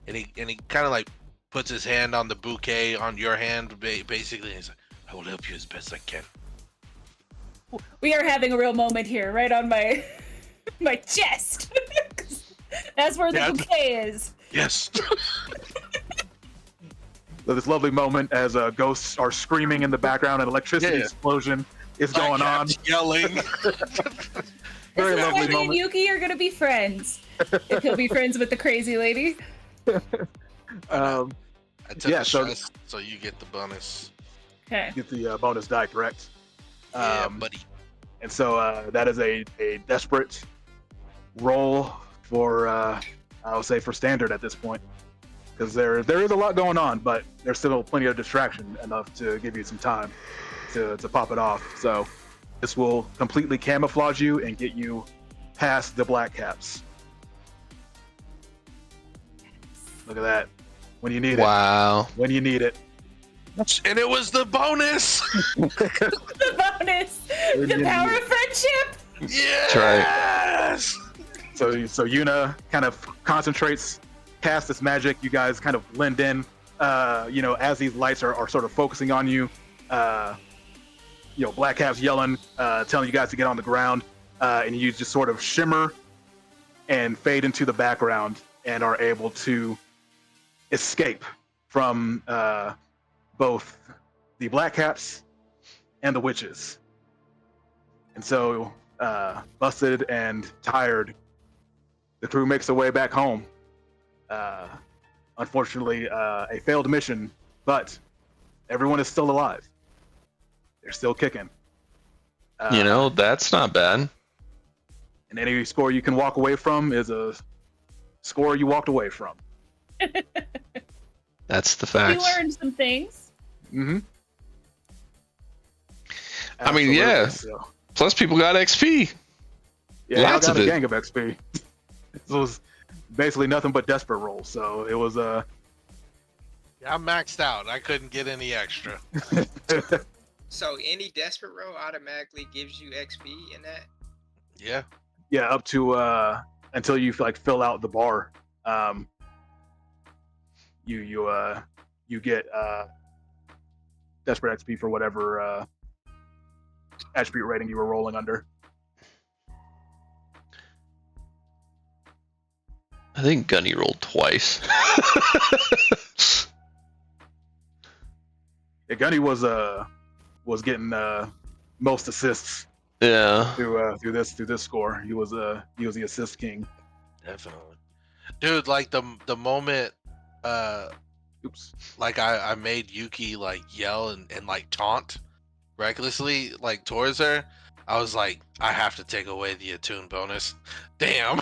and he kind of like puts his hand on the bouquet on your hand, basically. And he's like, "I will help you as best I can." We are having a real moment here, right on my my chest. That's where the bouquet is. Yes. So this lovely moment as ghosts are screaming in the background, and electricity explosion is going on. Yelling. Very this is lovely why me moment. and Yuki are gonna be friends. If he'll be friends with the crazy lady. I took Yeah, the so- shots, so you get the bonus. Okay. Get the bonus die, correct? Yeah, buddy. And so that is a desperate roll for, I would say, for standard at this point. Because there is a lot going on, but there's still plenty of distraction enough to give you some time to pop it off. So this will completely camouflage you and get you past the black caps. Look at that. When you need Wow. it. When you need it. And it was the bonus. The bonus. The power of friendship. Yes. That's So Yuna kind of concentrates, casts this magic. You guys kind of blend in. As these lights are sort of focusing on you. Black Cap's yelling, telling you guys to get on the ground, and you just sort of shimmer and fade into the background and are able to escape from both the Black Caps and the witches. And so, busted and tired, the crew makes their way back home. Unfortunately, a failed mission, but everyone is still alive. They're still kicking. That's not bad. And any score you can walk away from is a score you walked away from. That's the We facts. learned some things. Mm-hmm. I mean, yeah. So, Plus, people got XP. yeah, Lots I got of a it. gang of XP. It was basically nothing but desperate rolls. So it was I'm maxed out. I couldn't get any extra. So any desperate roll automatically gives you XP in that? Yeah. yeah, up to until you like fill out the bar. You get desperate XP for whatever attribute rating you were rolling under. I think Gunny rolled twice. Yeah, Gunny was getting most assists Yeah. through this score. He was the assist king. Definitely, dude. Like the moment, Oops. like I made Yuki like yell and like taunt recklessly like towards her. I was like, I have to take away the attune bonus. Damn.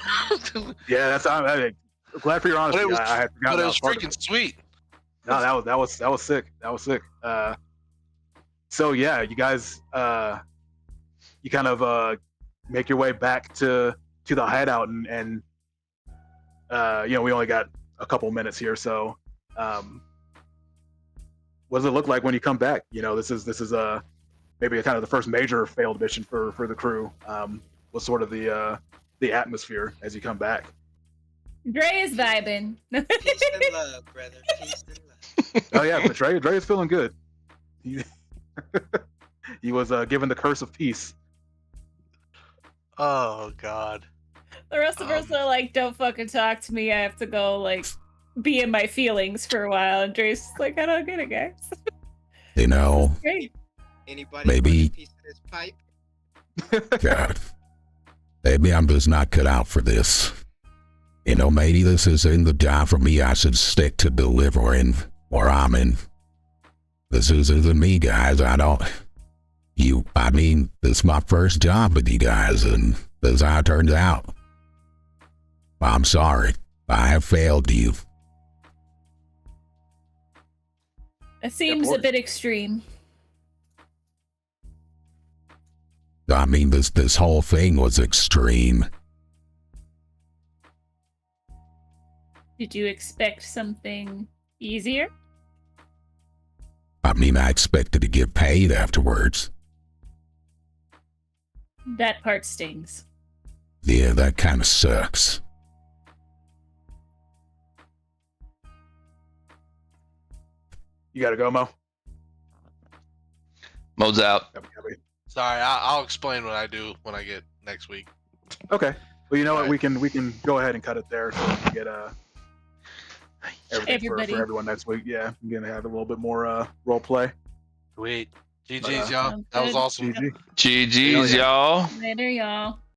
Yeah, that's I'm glad for your honesty. I had forgotten but it that was was part of freaking it. sweet. No, that was sick. That was sick. So yeah, you guys you kind of make your way back to the hideout and we only got a couple minutes here, so what does it look like when you come back? This is maybe kind of the first major failed mission for the crew. What's sort of the atmosphere as you come back? Dre is vibing. Peace and love, brother. Peace and love. Oh yeah, but Dre is feeling good. He was given the curse of peace. Oh God. The rest of us are like, don't fucking talk to me. I have to go like be in my feelings for a while. And Dre's like, I don't get it, guys. You know, Great. Anybody Maybe- want a piece of this pipe? God, maybe I'm just not cut out for this. Maybe this isn't the job for me. I should stick to delivering or I'm in. This isn't me, guys. I mean, this is my first job with you guys, and this is how it turns out. I'm sorry. I have failed you. It seems a bit extreme. I mean, this whole thing was extreme. Did you expect something easier? I mean, I expected to get paid afterwards. That part stings. Yeah, that kind of sucks. You gotta go, Mo. Mo's out. Sorry, I'll explain what I do when I get next week. Okay. Well, you know what? Alright. We can go ahead and cut it there so we can get everything Everybody. for everyone next week. Yeah, I'm gonna have a little bit more role play. Sweet. GG's, But, y'all. Sounds That was good. awesome. GG. GG's, y'all. Later, y'all.